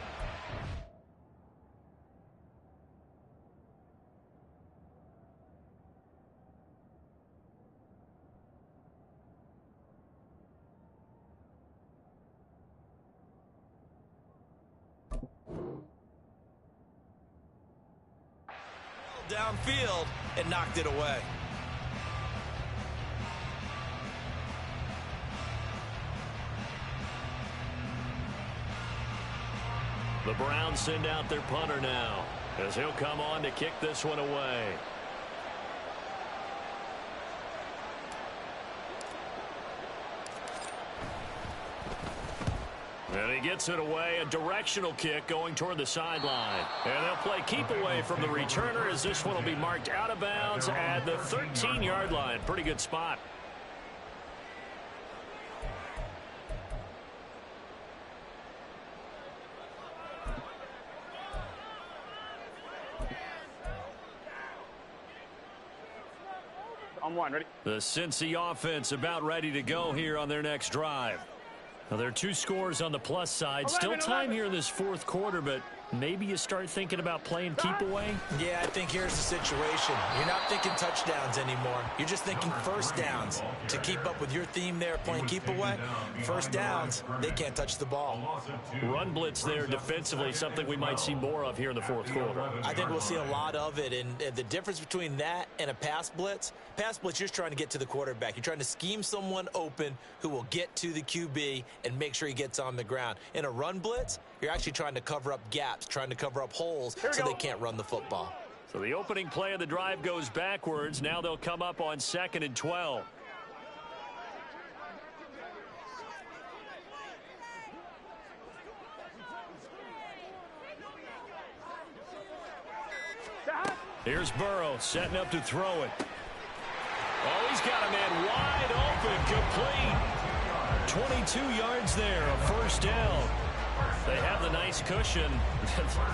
downfield and knocked it away. The Browns send out their punter now as he'll come on to kick this one away. And he gets it away, a directional kick going toward the sideline. And they'll play keep away from the returner as this one will be marked out of bounds at the 13-yard line. Pretty good spot. On one, ready? The Cincy offense about ready to go here on their next drive. Now, there are 2 scores on the plus side. Still time here in this fourth quarter, but maybe you start thinking about playing keep away? Yeah, I think here's the situation. You're not thinking touchdowns anymore. You're just thinking first downs. To keep up with your theme there, playing keep away, first downs, they can't touch the ball. Run blitz there defensively, something we might see more of here in the fourth quarter. I think we'll see a lot of it, and the difference between that and a pass blitz, you're just trying to get to the quarterback. You're trying to scheme someone open who will get to the QB and make sure he gets on the ground. In a run blitz, you're actually trying to cover up gaps, trying to cover up holes so they can't run the football. So the opening play of the drive goes backwards. Now they'll come up on 2nd and 12. Here's Burrow setting up to throw it. Oh, he's got a man wide open, complete. 22 yards there, a first down. They have the nice cushion.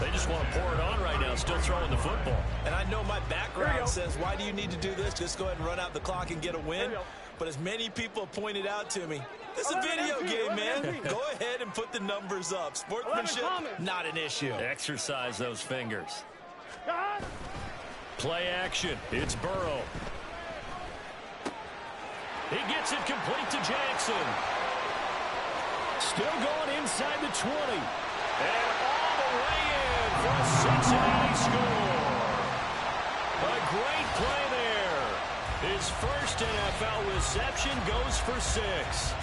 They just want to pour it on right now, still throwing the football. And I know my background says, why do you need to do this? Just go ahead and run out the clock and get a win. But as many people have pointed out to me, this is a video game, man. Go ahead and put the numbers up. Sportsmanship, not an issue. Exercise those fingers. Play action. It's Burrow. He gets it complete to Jackson. Still going inside the 20. And all the way in for a Cincinnati score. A great play there. His first NFL reception goes for 6.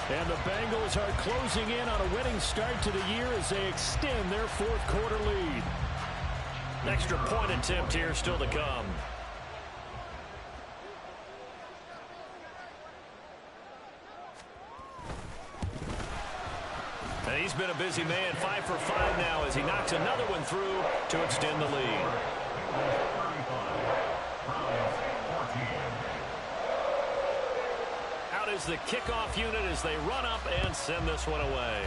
And the Bengals are closing in on a winning start to the year as they extend their fourth quarter lead. Extra point attempt here still to come. And he's been a busy man, 5 for 5 now as he knocks another one through to extend the lead. Out is the kickoff unit as they run up and send this one away.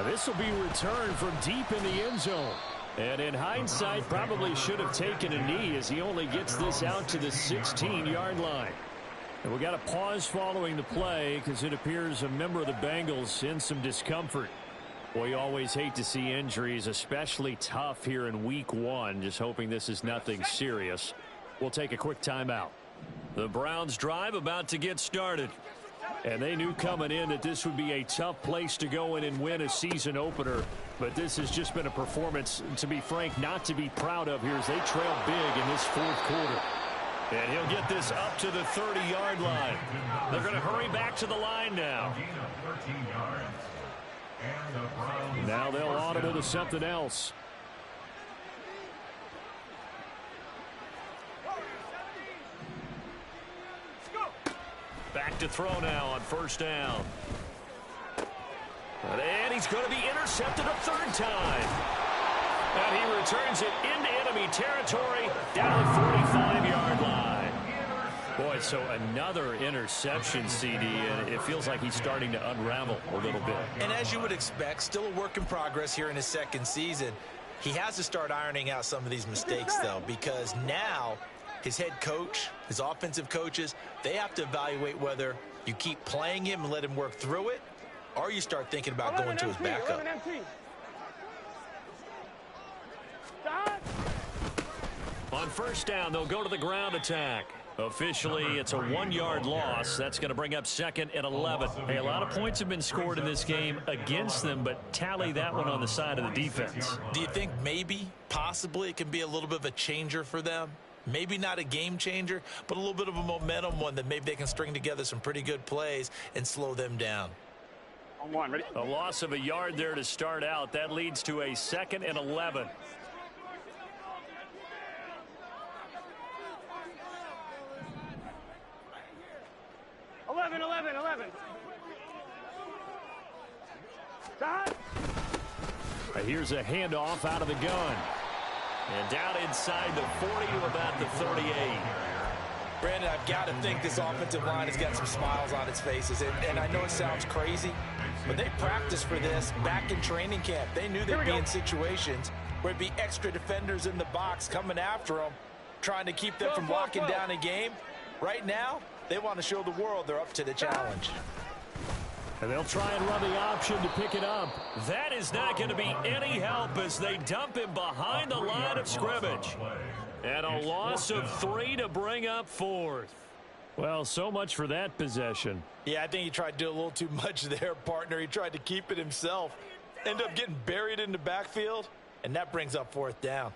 This will be returned from deep in the end zone. And in hindsight, probably should have taken a knee as he only gets this out to the 16-yard line. And we got a pause following the play because it appears a member of the Bengals in some discomfort. Boy, you always hate to see injuries, especially tough here in week 1. Just hoping this is nothing serious. We'll take a quick timeout. The Browns drive about to get started. And they knew coming in that this would be a tough place to go in and win a season opener. But this has just been a performance, to be frank, not to be proud of here as they trail big in this fourth quarter. And he'll get this up to the 30-yard line. They're going to hurry back to the line now. Now they'll audible to something else. Back to throw now on first down. And he's going to be intercepted a third time. And he returns it into enemy territory down the 45-yard line. Boy, right, so another interception, CD, and it feels like he's starting to unravel a little bit. And as you would expect, still a work in progress here in his second season. He has to start ironing out some of these mistakes, though, because now his head coach, his offensive coaches, they have to evaluate whether you keep playing him and let him work through it, or you start thinking about going to his backup. On first down, they'll go to the ground attack. Officially, it's a 1-yard loss. That's going to bring up 2nd and 11. Hey, a lot of points have been scored in this game against them, but tally that one on the side of the defense. Do you think maybe, possibly, it can be a little bit of a changer for them? Maybe not a game changer, but a little bit of a momentum one that maybe they can string together some pretty good plays and slow them down. On one, ready? A loss of a yard there to start out. That leads to a 2nd and 11. 11. Stop. Here's a handoff out of the gun. And down inside the 40 to about the 38. Brandon, I've got to think this offensive line has got some smiles on its faces. And I know it sounds crazy, but they practiced for this back in training camp. They knew they'd be in situations where it'd be extra defenders in the box coming after them, trying to keep them from locking down a game. Right now, they want to show the world they're up to the challenge. And they'll try and run the option to pick it up. That is not going to be any help as they dump him behind the line of scrimmage. And a loss of 3 to bring up 4th. Well, so much for that possession. Yeah, I think he tried to do a little too much there, partner. He tried to keep it himself. Ended up getting buried in the backfield, and that brings up 4th down.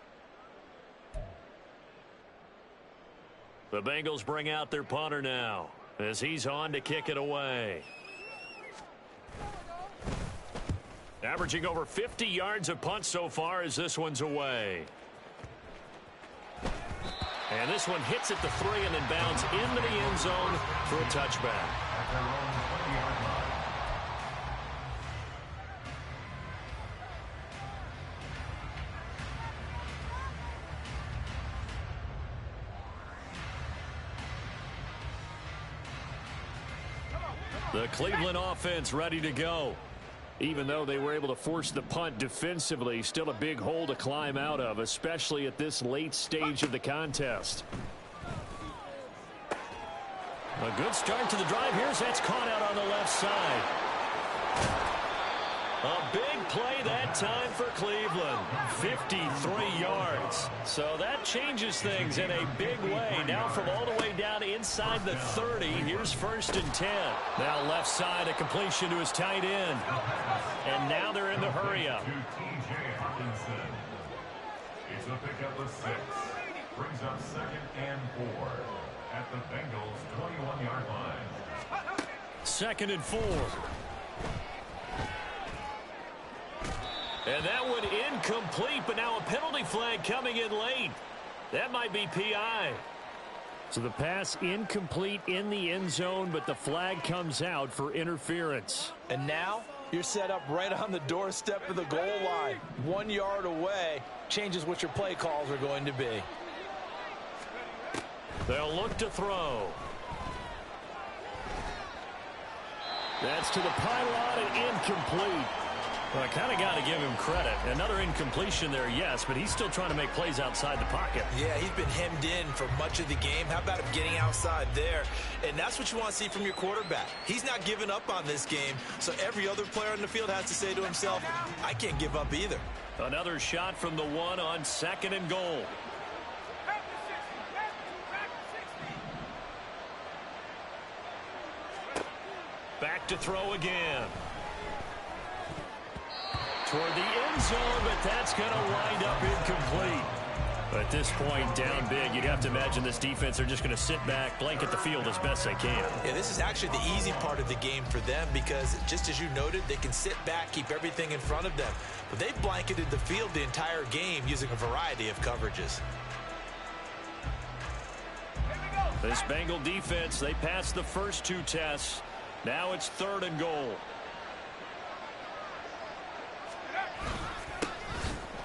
The Bengals bring out their punter now as he's on to kick it away. Averaging over 50 yards a punt so far as this one's away. And this one hits at the 3 and then bounds into the end zone for a touchback. The Cleveland offense ready to go. Even though they were able to force the punt defensively, still a big hole to climb out of, especially at this late stage of the contest. A good start to the drive. Here's that's caught out on the left side. A big play that time for Cleveland. 53 yards. So that changes things in a big way. Now from all the way down inside the 30, here's 1st and 10. Now left side, a completion to his tight end. And now they're in the hurry up. It's a pickup of 6. Brings up 2nd and 4 at the Bengals' 21-yard line. 2nd and 4. And that one incomplete, but now a penalty flag coming in late. That might be PI. So the pass incomplete in the end zone, but the flag comes out for interference. And now you're set up right on the doorstep of the goal line. 1 yard away changes what your play calls are going to be. They'll look to throw. That's to the pylon and incomplete. Well, I kind of got to give him credit. Another incompletion there, yes, but he's still trying to make plays outside the pocket. Yeah, he's been hemmed in for much of the game. How about him getting outside there? And that's what you want to see from your quarterback. He's not giving up on this game, so every other player on the field has to say to himself, I can't give up either. Another shot from the 1 on 2nd and goal. Back to throw again. Toward the end zone, but that's going to wind up incomplete. At this point, down big, you'd have to imagine this defense are just going to sit back, blanket the field as best they can. Yeah, this is actually the easy part of the game for them because, just as you noted, they can sit back, keep everything in front of them. But they've blanketed the field the entire game using a variety of coverages. This Bengal defense, they passed the first 2 tests. Now it's 3rd and goal.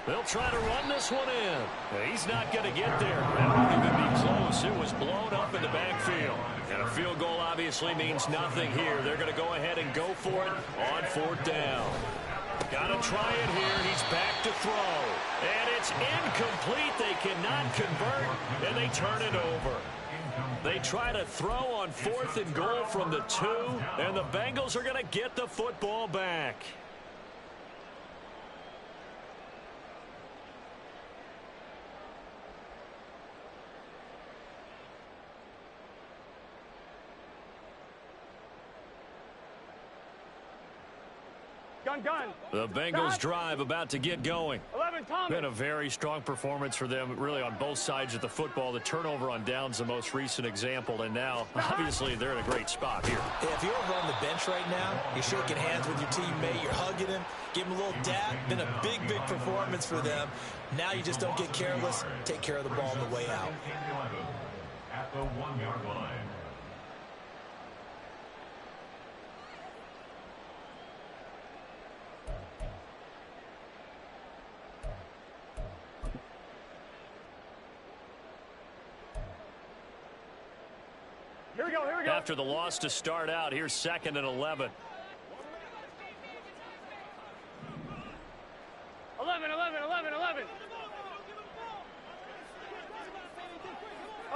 They'll try to run this one in. He's not going to get there. That won't even be close. It was blown up in the backfield. And a field goal obviously means nothing here. They're going to go ahead and go for it on 4th down. Got to try it here. He's back to throw. And it's incomplete. They cannot convert, and they turn it over. They try to throw on 4th and goal from the 2, and the Bengals are going to get the football back. Gun. The Bengals drive about to get going. 11, Thomas. Been a very strong performance for them, really, on both sides of the football. The turnover on downs, the most recent example, and now, obviously, they're in a great spot here. Yeah, if you're over on the bench right now, you're shaking hands with your teammate, you're hugging him, give him a little dab. Been a big performance for them. Now you just don't get careless. Take care of the ball on the way out. At the 1-yard line. Here we go. After the loss to start out, here's 2nd and 11. 11.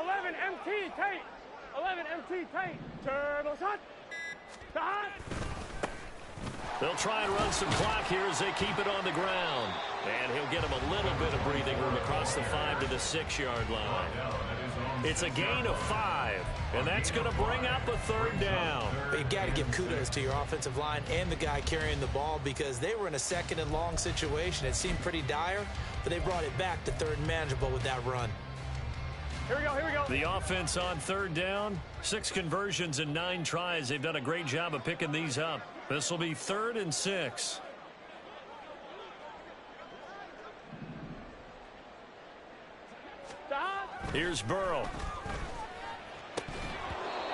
11 MT Tate. 11 MT Tate. Turbo shot. They'll try and run some clock here as they keep it on the ground. And he'll get him a little bit of breathing room across the 5 to the 6-yard line. It's a gain of 5, and that's going to bring up a 3rd down. But you've got to give kudos to your offensive line and the guy carrying the ball, because they were in a 2nd and long situation. It seemed pretty dire, but they brought it back to 3rd and manageable with that run. Here we go. The offense on 3rd down, 6 conversions and 9 tries. They've done a great job of picking these up. This will be 3rd and 6. Here's Burrow.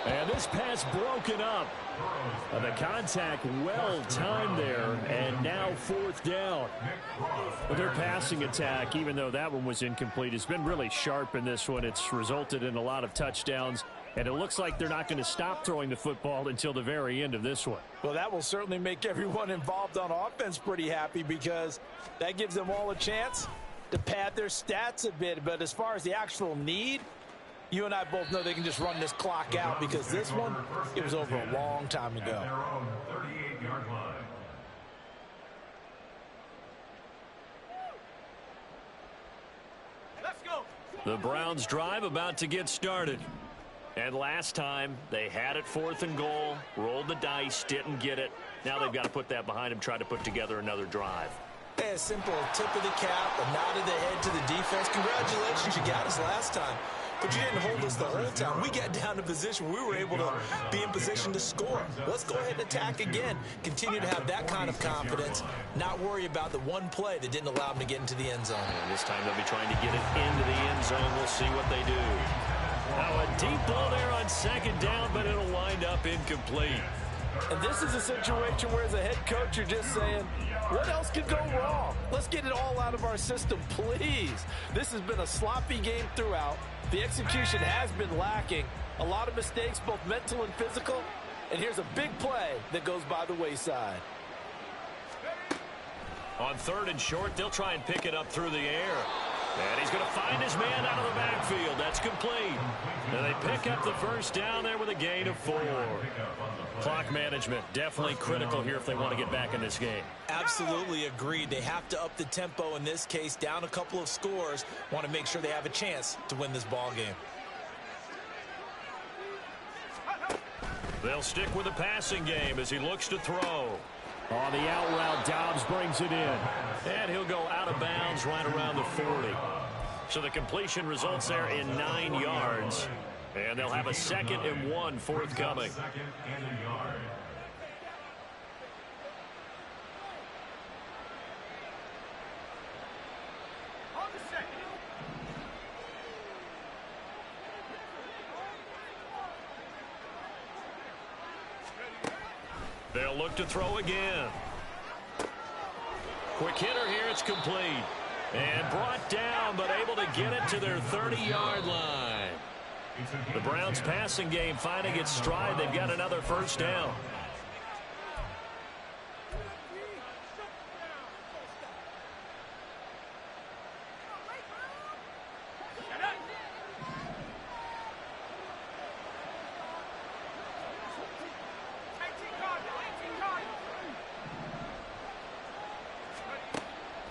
And this pass broken up. The contact well timed there, and now 4th down. But their passing attack, even though that one was incomplete, has been really sharp in this one. It's resulted in a lot of touchdowns, and it looks like they're not going to stop throwing the football until the very end of this one. Well, that will certainly make everyone involved on offense pretty happy, because that gives them all a chance to pad their stats a bit. But as far as the actual need, you and I both know they can just run this clock out, because this one, it was over a long time ago. At their own 38-yard line. Let's go. The Browns drive about to get started. And last time, they had it 4th and goal, rolled the dice, didn't get it. Now they've got to put that behind them, try to put together another drive. Yeah, a simple tip of the cap, a nod of the head to the defense. Congratulations, you got us last time. But you didn't hold us the whole time. We got down to position. We were able to be in position to score. Let's go ahead and attack again. Continue to have that kind of confidence. Not worry about the one play that didn't allow them to get into the end zone. And this time they'll be trying to get it into the end zone. We'll see what they do. Now a deep ball there on 2nd down, but it'll wind up incomplete. And this is a situation where, as a head coach, you're just saying, what else could go wrong? Let's get it all out of our system, please. This has been a sloppy game throughout. The execution has been lacking. A lot of mistakes, both mental and physical. And here's a big play that goes by the wayside. On 3rd and short, they'll try and pick it up through the air. And he's going to find his man out of the backfield. That's complete. And they pick up the 1st down there with a gain of 4. Clock management, definitely critical here if they want to get back in this game. Absolutely agreed. They have to up the tempo in this case, down a couple of scores. Want to make sure they have a chance to win this ball game. They'll stick with the passing game as he looks to throw. On the out route, Dobbs brings it in. And he'll go out of bounds right around the 40. So the completion results there in 9 yards. And they'll have a 2nd and 1 forthcoming. 2nd and a yard. They'll look to throw again. Quick hitter here, it's complete. And brought down, but able to get it to their 30-yard line. The Browns passing game finding its stride. They've got another first down.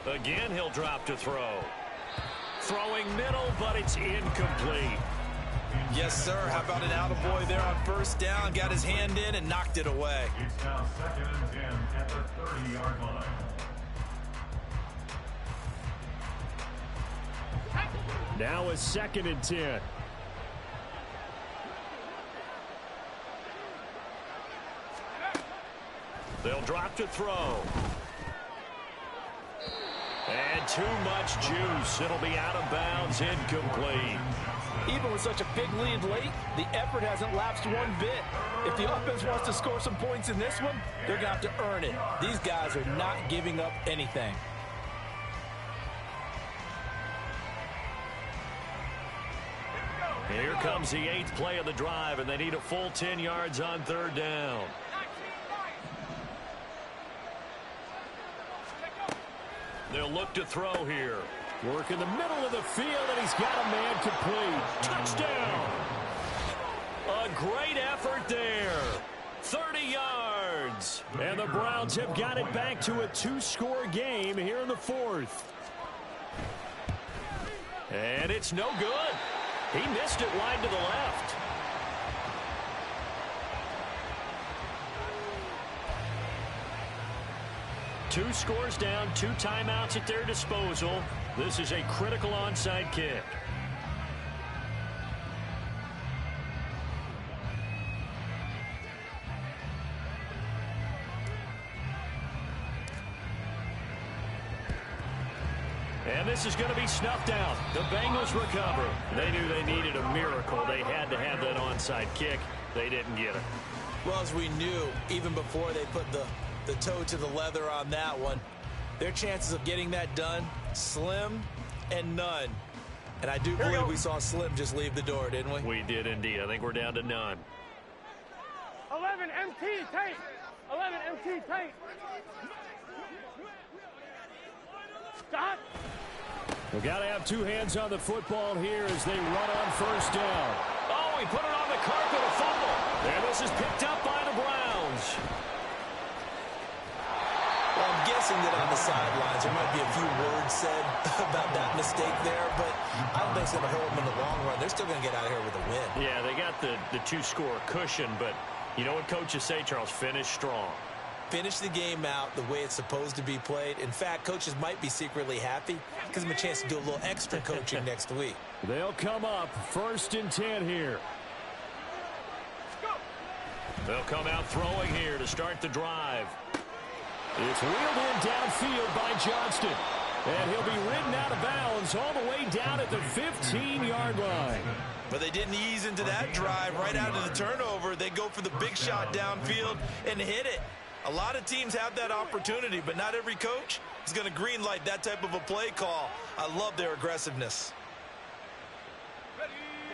Again, he'll drop to throw. Throwing middle, but it's incomplete. Yes, sir. How about an attaboy there on first down? Got his hand in and knocked it away. It's now 2nd and 10 at the 30-yard line. Now a 2nd and 10. They'll drop to throw. And too much juice. It'll be out of bounds, incomplete. Even with such a big lead late, the effort hasn't lapsed one bit. If the offense wants to score some points in this one, they're going to have to earn it. These guys are not giving up anything. Here comes the 8th play of the drive, and they need a full 10 yards on 3rd down. They'll look to throw here. Work in the middle of the field, and he's got a man complete. Touchdown! A great effort there. 30 yards. And the Browns have got it back to a 2-score game here in the 4th. And it's no good. He missed it wide to the left. Two scores down, 2 timeouts at their disposal. This is a critical onside kick. And this is going to be snuffed out. The Bengals recover. They knew they needed a miracle. They had to have that onside kick. They didn't get it. Well, as we knew, even before they put the toe to the leather on that one, their chances of getting that done, slim and none. And I do believe we saw Slim just leave the door, didn't we? We did indeed. I think we're down to none. 11 MT tape. 11 MT tape. Stop. We've got to have 2 hands on the football here as they run on first down. Oh, he put it on the carpet, a fumble. And this is picked up by the Browns. Well, I'm guessing that on the sidelines there might be a few words said about that mistake there, but I don't think it's going to hurt them in the long run. They're still going to get out of here with a win. Yeah, they got the 2-score cushion, but you know what coaches say, Charles? Finish strong. Finish the game out the way it's supposed to be played. In fact, coaches might be secretly happy. Gives them a chance to do a little extra coaching next week. They'll come up 1st and 10 here. They'll come out throwing here to start the drive. It's wheeled in downfield by Johnston. And he'll be ridden out of bounds all the way down at the 15-yard line. But they didn't ease into that drive right out of the turnover. They go for the big shot downfield and hit it. A lot of teams have that opportunity, but not every coach is going to greenlight that type of a play call. I love their aggressiveness.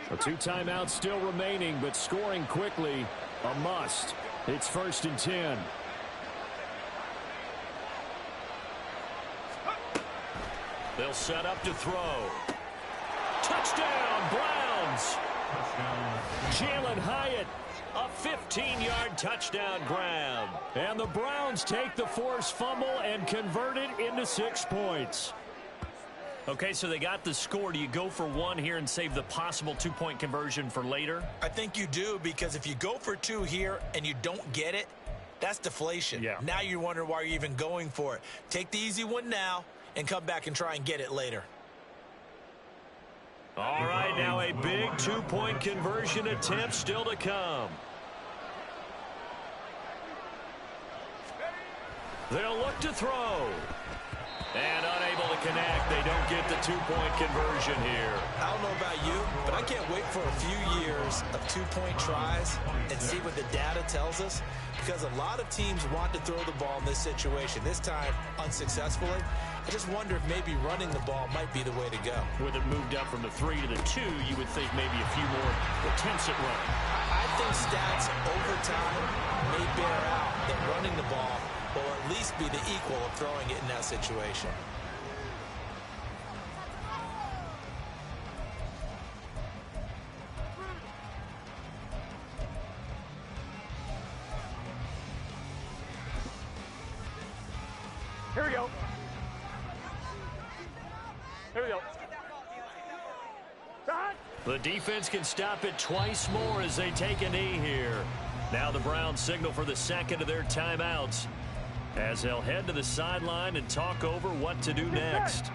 2 timeouts still remaining, but scoring quickly, a must. It's 1st and 10. They'll set up to throw. Touchdown, Browns! Jalen Hyatt, a 15-yard touchdown grab. And the Browns take the forced fumble and convert it into 6 points. Okay, so they got the score. Do you go for 1 here and save the possible 2-point conversion for later? I think you do, because if you go for 2 here and you don't get it, that's deflation. Yeah. Now you wonder why you're even going for it. Take the easy one now and come back and try and get it later. All right, now a big 2-point conversion attempt still to come. They'll look to throw. And unable to connect. They don't get the two-point conversion here. I don't know about you, but I can't wait for a few years of two-point tries and see what the data tells us, because a lot of teams want to throw the ball in this situation, this time unsuccessfully. I just wonder if maybe running the ball might be the way to go. With it moved up from the 3 to the 2, you would think maybe a few more attempts at running. I think stats over time may bear out that running the ball will at least be the equal of throwing it in that situation. Here we go. Here we go. Shot. The defense can stop it twice more as they take a knee here. Now the Browns signal for the second of their timeouts, as they'll head to the sideline and talk over what to do next.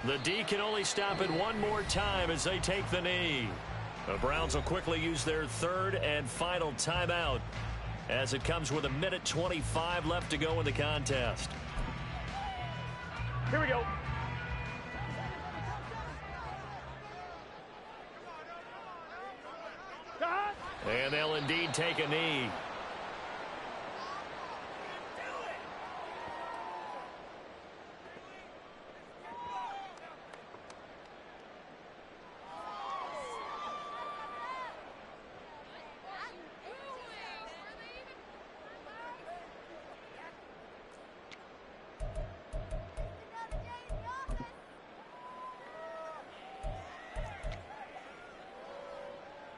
The D can only stop it one more time as they take the knee. The Browns will quickly use their third and final timeout, as it comes with 1:25 left to go in the contest. Here we go. Shot. And they'll indeed take a knee.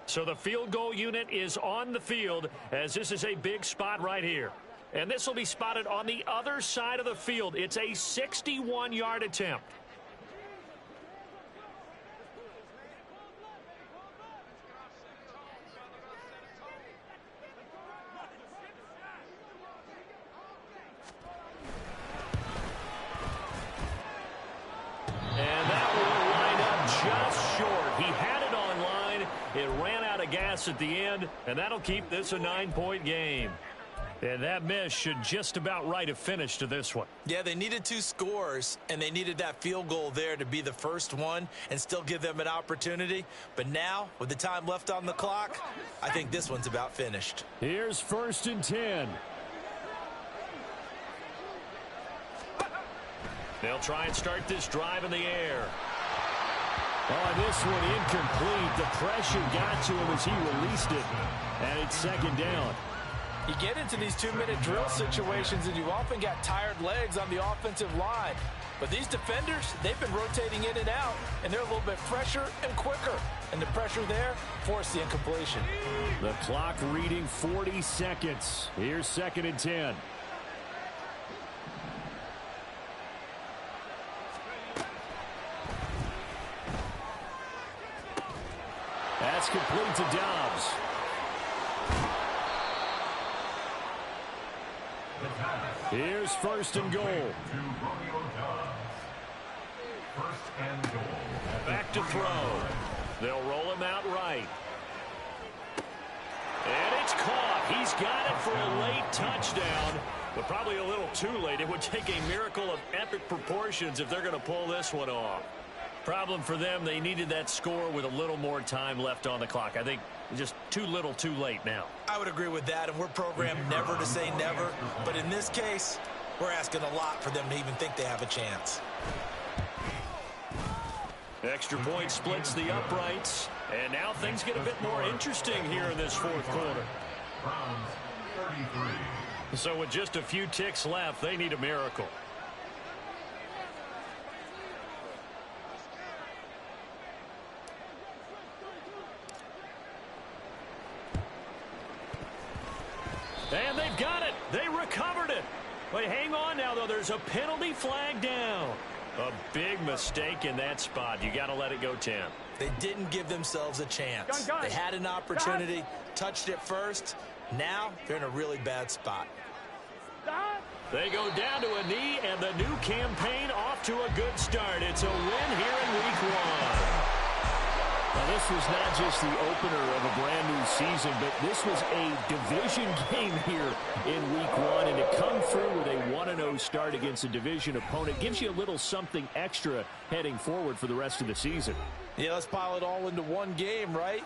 So the field goal unit is on the field, as this is a big spot right here. And this will be spotted on the other side of the field. It's a 61-yard attempt. And that will line up just short. He had it on line. It ran out of gas at the end, and that'll keep this a 9-point game. And that miss should just about write a finish to this one. Yeah, they needed 2 scores, and they needed that field goal there to be the first one and still give them an opportunity. But now, with the time left on the clock, I think this one's about finished. Here's 1st and 10. They'll try and start this drive in the air. Oh, this one incomplete. The pressure got to him as he released it. And it's 2nd down. You get into these 2-minute drill situations, and you often got tired legs on the offensive line. But these defenders, they've been rotating in and out, and they're a little bit fresher and quicker. And the pressure there forced the incompletion. The clock reading 40 seconds. Here's 2nd and 10. That's complete to Dobbs. Here's 1st and goal. Back to throw. They'll roll him out right. And it's caught. He's got it for a late touchdown, but probably a little too late. It would take a miracle of epic proportions if they're going to pull this one off. Problem for them, they needed that score with a little more time left on the clock. I think just too little too late now. I would agree with that, and we're programmed never to say never. But in this case, we're asking a lot for them to even think they have a chance. Extra point splits the uprights. And now things get a bit more interesting here in this 4th quarter. So with just a few ticks left, they need a miracle. And they've got it. They recovered it. But hang on now, though. There's a penalty flag down. A big mistake in that spot. You got to let it go 10. They didn't give themselves a chance. They had an opportunity, touched it first. Now they're in a really bad spot. They go down to a knee, and the new campaign off to a good start. It's a win here in week 1. Now, this was not just the opener of a brand new season, but this was a division game here in Week 1, and to come through with a 1-0 start against a division opponent gives you a little something extra heading forward for the rest of the season. Yeah, let's pile it all into one game, right?